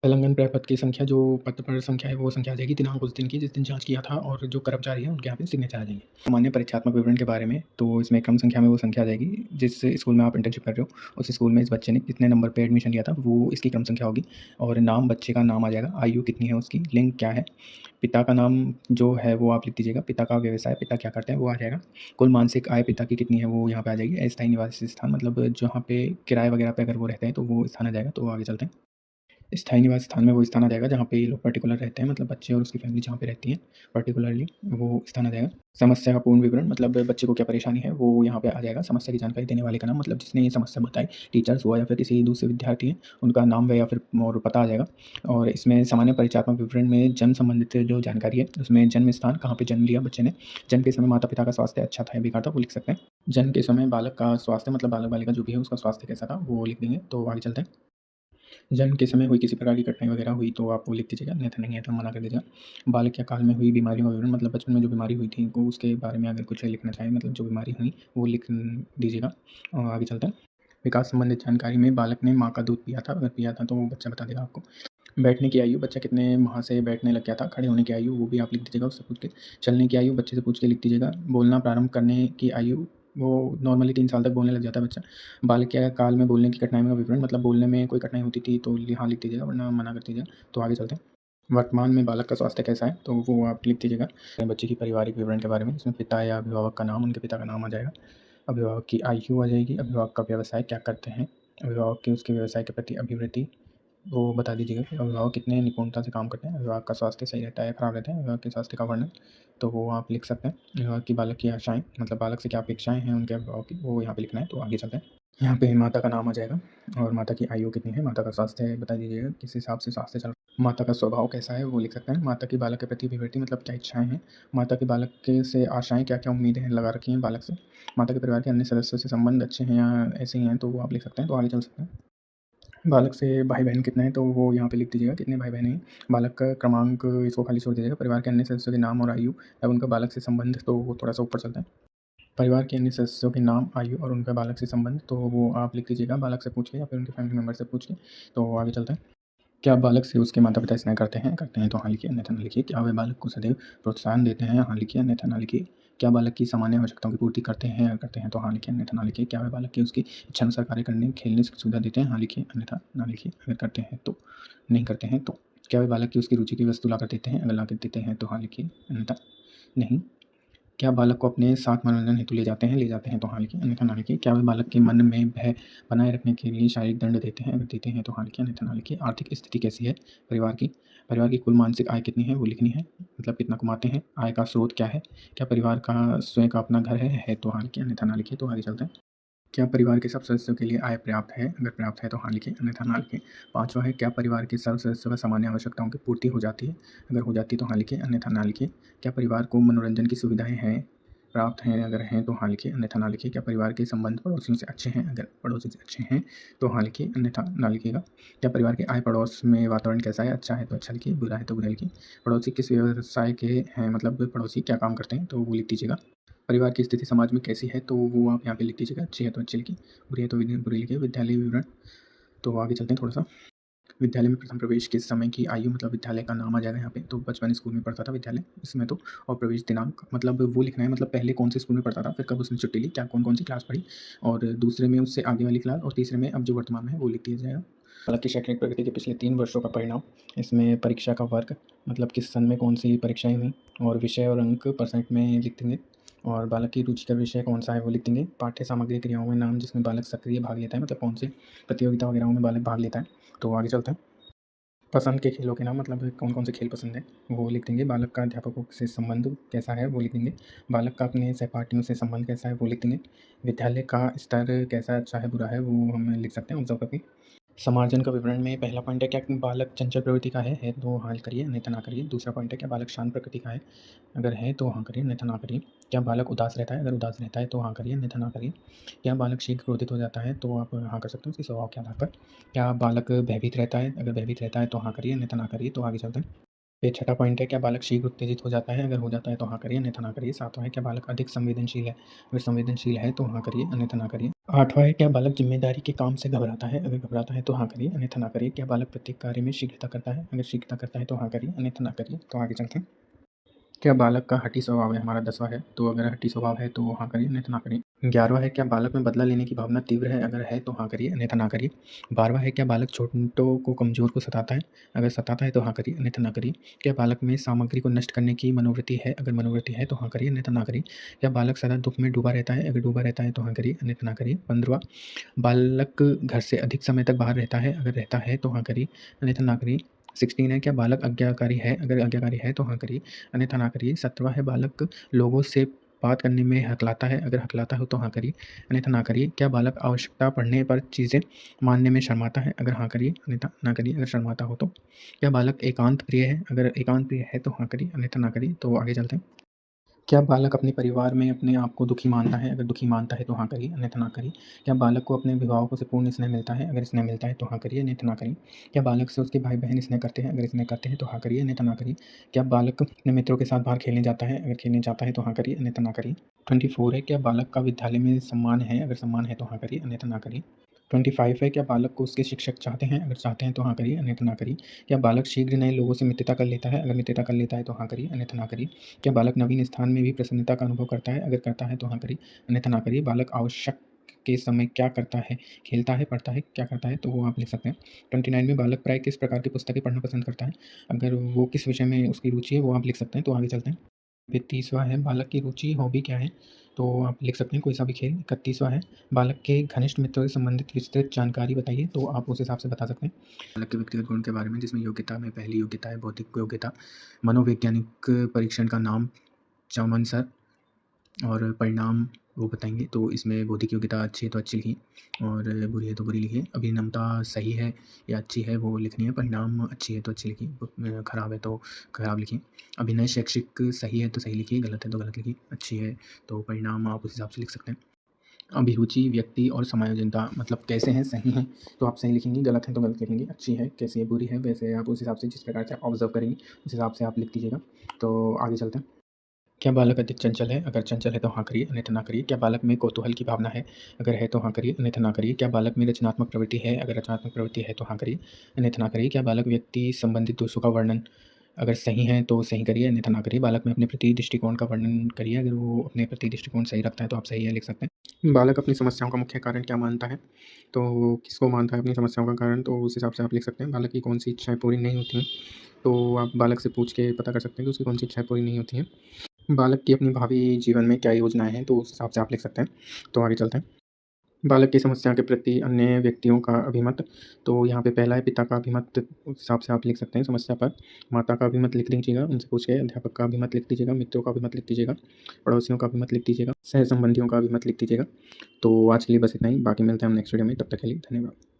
तेलंगाना प्राप्त की संख्या जो पत्र पर संख्या है वो संख्या आ जाएगी दिनांक उस दिन की जिस दिन जाँच किया था और जो कर्मचारी हैं उनके यहाँ पे सिग्नेचर आ जाएँगे। सामान्य परीक्षात्मक विवरण के बारे में तो इसमें कम संख्या में वो संख्या आ जाएगी जिस स्कूल में आप इंटर्नशिप कर रहे हो, उस स्कूल में इस बच्चे ने कितने नंबर पे एडमिशन लिया था वो इसकी क्रम संख्या होगी और नाम बच्चे का नाम आ जाएगा, आयु कितनी है उसकी, लिंग क्या है, पिता का नाम जो है वो आप लिख दीजिएगा, पिता का व्यवसाय, पिता क्या करते हैं वो आ जाएगा। कुल मासिक आय पिता की कितनी है वो यहाँ पे आ जाएगी। अस्थायी निवासी स्थान मतलब जहाँ पे किराए वगैरह पे अगर वो रहते हैं तो वो स्थान आ जाएगा। तो आगे चलते हैं। स्थायी निवास स्थान में वो स्थान आ जाएगा जहाँ पे ये लोग पर्टिकुलर रहते हैं मतलब बच्चे और उसकी फैमिली जहाँ पे रहती है पर्टिकुलरली वो स्थान आ जाएगा। समस्या का पूर्ण विवरण मतलब बच्चे को क्या परेशानी है वो यहाँ पे आ जाएगा। समस्या की जानकारी देने वाले का नाम मतलब जिसने ये समस्या बताई, टीचर्स हुआ या फिर किसी दूसरे विद्यार्थी हैं उनका नाम व या फिर और पता आ जाएगा। और इसमें सामान्य परिचयात्मक विवरण में जन्म संबंधित जो जानकारी है उसमें जन्म स्थान कहाँ पे जन्म लिया बच्चे ने, जन्म के समय माता पिता का स्वास्थ्य अच्छा था या बेकार था वो लिख सकते हैं। जन्म के समय बालक का स्वास्थ्य मतलब बालक बालिका जो भी है उसका स्वास्थ्य कैसा था वो लिख देंगे। तो आगे चलते हैं। जन्म के समय हुई किसी प्रकार की कठिनाई वगैरह हुई तो आप वो लिख दीजिएगा, अन्यथा नहीं है तो मना कर दीजिएगा। बालक काल में हुई बीमारियों का विवरण मतलब बचपन में जो बीमारी हुई थी वो उसके बारे में अगर कुछ लिखना चाहें मतलब जो बीमारी हुई वो लिख दीजिएगा। और आगे चलते हैं। विकास संबंधित जानकारी में बालक ने माँ का दूध पिया था, अगर पिया था तो वो बच्चा बता देगा आपको। बैठने की आयु बच्चा कितने माह से बैठने लग गया था, खड़े होने की आयु वो भी आप लिख दीजिएगा उससे पूछ के। चलने की आयु बच्चे से पूछ के लिख दीजिएगा। बोलना प्रारंभ करने की आयु वो नॉर्मली 3 साल तक बोलने लग जाता है बच्चा। बालक काल में बोलने की कठिनाई का विवरण मतलब बोलने में कोई कठिनाई होती थी तो यहाँ लिख दीजिएगा वरना मना कर दीजिएगा। तो आगे चलते हैं। वर्तमान में बालक का स्वास्थ्य कैसा है तो वो आप लिख दीजिएगा। बच्चे की पारिवारिक विवरण के बारे में इसमें पिता या अभिभावक का नाम, उनके पिता का नाम आ जाएगा। अभिभावक की आयु आ जाएगी, अभिभावक का व्यवसाय क्या करते हैं, अभिभावक की उसके व्यवसाय के प्रति अभिवृत्ति वो बता दीजिएगा कि अभिभावक कितने निपुणता से काम करते हैं, अभिभावक का स्वास्थ्य सही रहता है या खराब रहता है, अभिभावक के स्वास्थ्य का वर्णन तो वो आप लिख सकते हैं। अभिभावक की बालक की आशाएँ मतलब बालक से क्या अपेक्षाएँ हैं उनके अभिभावक की वो यहाँ पे लिखना है। तो आगे चलते हैं। यहाँ पे माता का नाम आ जाएगा और माता की आयु कितनी है, माता का स्वास्थ्य बता दीजिएगा किस हिसाब से स्वास्थ्य चल रहा है, माता का स्वभाव कैसा है वो लिख सकते हैं। माता की बालक के प्रति अभिवृत्ति मतलब क्या इच्छाएँ हैं, माता के बालक के से आशाएँ क्या-क्या उम्मीदें हैं लगा रखी हैं बालक से, माता के परिवार के अन्य सदस्यों से संबंध अच्छे हैं या ऐसे ही हैं तो वो आप लिख सकते हैं। तो आगे चल सकते हैं। बालक से भाई-बहन कितने हैं तो वो यहाँ पे लिख दीजिएगा कितने भाई-बहन हैं। बालक का क्रमांक इसको खाली छोड़ दीजिएगा। परिवार के अन्य सदस्यों के नाम और आयु अब उनका बालक से संबंध तो वो थोड़ा-सा ऊपर चलता है। परिवार के अन्य सदस्यों के नाम, आयु और उनका बालक से संबंध तो वो आप लिख दीजिएगा बालक से पूछ के या फिर उनके फैमिली मेंबर से पूछ के। तो आगे चलते हैं। क्या बालक से उसके माता-पिता स्नेह करते हैं? करते हैं तो हाँ लिखिए, अन्यथा ना लिखिए। क्या वे बालक को सदैव प्रोत्साहन देते हैं? हाँ लिखिए, अन्यथा ना लिखिए। क्या बालक की सामान्य आवश्यकताओं की पूर्ति करते हैं? अगर करते हैं तो हाँ लिखिए, अन्यथा ना लिखिए। क्या वे बालक की उसकी इच्छानुसार कार्य करने, खेलने की सुविधा देते हैं? हाँ लिखिए, अन्यथा ना लिखिए। अगर करते हैं तो, नहीं करते हैं तो। क्या वे बालक की उसकी रुचि की वस्तु लाकर देते हैं? अगर लाकर देते हैं तो हाँ लिखिए, अन्यथा नहीं। क्या बालक को अपने साथ मनोरंजन हेतु ले जाते हैं? ले जाते हैं तो हाँ लिखिए, अन्यथा ना लिखिए। क्या वे बालक के मन में भय बनाए रखने के लिए शारीरिक दंड देते हैं? अगर देते हैं तो हाँ लिखिए, अन्यथा ना लिखिए। आर्थिक स्थिति कैसी है परिवार की? परिवार की कुल मासिक आय कितनी है वो लिखनी है, मतलब कितना कमाते हैं, आय का स्रोत क्या है? क्या परिवार का स्वयं का अपना घर है तो हाँ लिखिए, अन्यथा ना लिखिए। तो आगे चलते हैं। क्या परिवार के सब सदस्यों के लिए आय पर्याप्त है? अगर पर्याप्त है तो हाँ लिखिए, अन्यथा ना लिखिए। 5वां है क्या परिवार के सब सदस्यों का सामान्य आवश्यकताओं की पूर्ति हो जाती है? अगर हो जाती है तो हाँ लिखिए, अन्यथा ना लिखिए। क्या परिवार को मनोरंजन की सुविधाएँ हैं, प्राप्त हैं? अगर हैं तो हाँ लिखिए, अन्यथा ना लिखिए। क्या परिवार के संबंध पड़ोसियों से अच्छे हैं? अगर पड़ोसी से अच्छे हैं तो हाँ लिखिए, अन्यथा ना लिखिएगा। क्या परिवार के आय पड़ोस में वातावरण कैसा है? अच्छा है तो अच्छा लिखिए, बुरा है तो बुरा लिखिए। पड़ोसी किस व्यवसाय के हैं मतलब पड़ोसी क्या काम करते हैं तो वो लिख दीजिएगा। परिवार की स्थिति समाज में कैसी है तो वो आप यहाँ पे लिख दीजिएगा, अच्छी है तो अच्छी लिखिए, बुरी है तो बुरी लिखिए। विद्यालय विवरण तो आगे चलते हैं थोड़ा-सा। विद्यालय में प्रथम प्रवेश के समय की आयु मतलब विद्यालय का नाम आ जाएगा यहाँ पे, तो बचपन स्कूल में पढ़ता था विद्यालय इसमें तो। और प्रवेश दिनांक मतलब वो लिखना है मतलब पहले कौन से स्कूल में पढ़ता था, फिर कब उसने छुट्टी ली, क्या कौन-कौन सी क्लास पढ़ी और दूसरे में उससे आगे वाली क्लास और तीसरे में अब जो वर्तमान में है वो लिख दिया जाएगा। हालाँकि शैक्षणिक प्रगति के पिछले 3 वर्षों का परिणाम, इसमें परीक्षा का वर्ग मतलब किस सन में कौन-सी परीक्षाएँ हुईं और विषय और अंक परसेंट में लिख देंगे और बालक की रुचि का विषय कौन-सा है वो लिख देंगे। पाठ्य सामग्री क्रियाओं में नाम जिसमें बालक सक्रिय भाग लेता है मतलब कौन से प्रतियोगिता वगैरह में बालक भाग लेता है। तो आगे चलते हैं। पसंद के खेलों के नाम मतलब कौन-कौन से खेल पसंद है वो लिख देंगे। बालक का अध्यापकों से संबंध कैसा है वो लिख देंगे। बालक का अपने सहपाठियों से संबंध कैसा है वो लिख देंगे। विद्यालय का स्तर कैसा अच्छा है बुरा है वो हम लिख सकते हैं ऑब्ज़र्व करके। समार्जन का विवरण में पहला पॉइंट है क्या बालक चंचल प्रवृत्ति का है तो हाँ करिए, अन्यथा ना करिए। दूसरा पॉइंट है क्या बालक शांत प्रकृति का है? अगर है तो हाँ करिए, अन्यथा ना करिए। क्या बालक उदास रहता है? अगर उदास रहता है तो हाँ करिए, अन्यथा ना करिए। क्या बालक शीघ्र क्रोधित हो जाता है? तो आप हाँ कर सकते हो उसके स्वभाव के आधार पर। क्या बालक भयभीत रहता है? अगर भयभीत रहता है तो हाँ करिए, अन्यथा ना करिए। तो आगे चलते हैं। फिर छठा पॉइंट है, क्या बालक शीघ्र उत्तेजित हो जाता है? अगर हो जाता है तो हाँ करिए, अन्यथा ना करिए। सातवां है, क्या बालक अधिक संवेदनशील है? अगर संवेदनशील है तो हाँ करिए, अन्यथा ना करिए। आठवां है, क्या बालक जिम्मेदारी के काम से घबराता है? अगर घबराता है तो हाँ करिए, अन्यथा ना करिए। क्या बालक प्रत्येक कार्य में शीघ्रता करता है? अगर शीघ्रता करता है तो हाँ करिए, अन्यथा ना करिए। तो आगे चलते हैं। क्या बालक का हठी स्वभाव है? हमारा 10वां है, तो अगर हठी स्वभाव है तो हाँ करिए, अन्यथा ना करिए। 11वां है, क्या बालक में बदला लेने की भावना तीव्र है? अगर है तो हाँ करिए, अन्यथा ना करिए। 12वां है, क्या बालक छोटों को कमज़ोर को सताता है? अगर सताता है तो हाँ करिए, अन्यथा ना करिए। क्या बालक में सामग्री को नष्ट करने की मनोवृत्ति है? अगर मनोवृत्ति है तो हाँ करिए, अन्यथा ना करिए। क्या बालक सदा दुःख में डूबा रहता है? अगर डूबा रहता है तो हाँ करिए, अन्यथा ना करिए। 15वां, बालक घर से अधिक समय तक बाहर रहता है? अगर रहता है तो हाँ करिए, अन्यथा ना करिए। 16 है, क्या बालक आज्ञाकारी है? अगर आज्ञाकारी है तो हाँ करिए, अन्यथा ना करिए। 17वां है, बालक लोगों से बात करने में हकलाता है? अगर हकलाता हो तो हाँ करिए, अन्यथा ना करिए। क्या बालक आवश्यकता पड़ने पर चीज़ें मानने में शर्माता है? अगर हाँ करिए, अन्यथा ना करिए अगर शर्माता हो तो। क्या बालक एकांत प्रिय है? अगर एकांत प्रिय है तो हाँ करिए, अन्यथा ना करिए। तो आगे चलते हैं। क्या बालक अपने परिवार में अपने आप को दुखी मानता है? अगर दुखी मानता है तो हाँ करिए, अन्यथा ना करिए। क्या बालक को अपने अभिभावकों से पूर्ण स्नेह मिलता है? अगर स्नेह मिलता है तो हाँ करिए, अन्यथा ना करिए। क्या बालक से उसके भाई-बहन स्नेह करते हैं? अगर स्नेह करते हैं तो हाँ करिए, अन्यथा ना करिए। क्या बालक अपने मित्रों के साथ बाहर खेलने जाता है? अगर खेलने जाता है तो हाँ करिए, अन्यथा ना करिए। 24 है, क्या बालक का विद्यालय में सम्मान है? अगर सम्मान है तो हाँ करिए, अन्यथा ना करिए। 25 है, क्या बालक को उसके शिक्षक चाहते हैं? अगर चाहते हैं तो हाँ करिए, अन्यथा ना करिए। क्या बालक शीघ्र नए लोगों से मित्रता कर लेता है? अगर मित्रता कर लेता है तो हाँ करिए, अन्यथा ना करिए। क्या बालक नवीन स्थान में भी प्रसन्नता का अनुभव करता है? अगर करता है तो हाँ करिए, अन्यथा ना करिए। बालक आवश्यक के समय क्या करता है? खेलता है, पढ़ता है, क्या करता है? तो वो आप लिख सकते हैं। 29 में, बालक प्राय किस प्रकार की पुस्तकें पढ़ना पसंद करता है? अगर वो किस विषय में उसकी रुचि है वो आप लिख सकते हैं। तो आगे चलते हैं। फिर 30वां है, बालक की रुचि हॉबी क्या है? तो आप लिख सकते हैं कोई सा भी खेल। 31वां है, बालक के घनिष्ठ मित्रों से संबंधित विस्तृत जानकारी बताइए। तो आप उस हिसाब से बता सकते हैं। बालक के व्यक्तिगत गुण के बारे में, जिसमें योग्यता में पहली योग्यता है बौद्धिक योग्यता। मनोवैज्ञानिक परीक्षण का नाम चमन सर, और परिणाम वो बताएँगे। तो इसमें बौद्धिक योग्यता अच्छी है तो अच्छी लिखिए, और बुरी है तो बुरी लिखिए। अभिनवता सही है या अच्छी है वो लिखनी है। परिणाम अच्छी है तो अच्छी लिखिए, खराब है तो खराब लिखिए। अभिनय शैक्षिक सही है तो सही लिखिए, गलत है तो गलत लिखिए। अच्छी है तो परिणाम आप उस हिसाब से लिख सकते हैं। अभिरुचि, व्यक्ति और समायोजनता, मतलब कैसे हैं, सही हैं तो आप सही लिखेंगे, गलत है तो गलत लिखेंगे। अच्छी है, कैसी है, बुरी है, वैसे आप उस हिसाब से जिस प्रकार से आप ऑब्ज़र्व करेंगे उस हिसाब से आप लिख दीजिएगा। तो आगे चलते हैं। क्या बालक अधिक चंचल है? अगर चंचल है तो हाँ करिए, अन्यथा ना करिए। क्या बालक में कौतूहल की भावना है? अगर है तो हाँ करिए, अन्यथा ना करिए। क्या बालक में रचनात्मक प्रवृत्ति है? अगर रचनात्मक प्रवृत्ति है तो हाँ करिए, अन्यथा ना करिए। क्या बालक व्यक्ति संबंधित दोषों का वर्णन, अगर सही है तो सही करिए, अन्यथा ना करिए। बालक में अपने प्रति दृष्टिकोण का वर्णन करिए। अगर वो अपने प्रति दृष्टिकोण सही रखता है तो आप सही है लिख सकते हैं। बालक अपनी समस्याओं का मुख्य कारण क्या मानता है? तो किसको मानता है अपनी समस्याओं का कारण? तो उस हिसाब से आप लिख सकते हैं। बालक की कौन सी इच्छाएँ पूरी नहीं होती हैं? तो आप बालक से पूछ के पता कर सकते हैं कि उसकी कौन सी इच्छाएँ पूरी नहीं होती हैं। बालक की अपनी भावी जीवन में क्या योजनाएँ हैं? तो उस हिसाब से आप लिख सकते हैं। तो आगे चलते हैं। बालक की समस्या के प्रति अन्य व्यक्तियों का अभिमत, तो यहाँ पे पहला है पिता का अभिमत, उस हिसाब से आप लिख सकते हैं समस्या पर। माता का अभिमत लिख दीजिएगा, उनसे पूछ के। अध्यापक का अभिमत लिख दीजिएगा, मित्रों का अभिमत लिख दीजिएगा, पड़ोसियों का अभिमत लिख दीजिएगा, सह संबंधियों का अभिमत लिख दीजिएगा। तो आज के लिए बस इतना ही, बाकी मिलते हैं हम नेक्स्ट वीडियो में, तब तक के लिए धन्यवाद।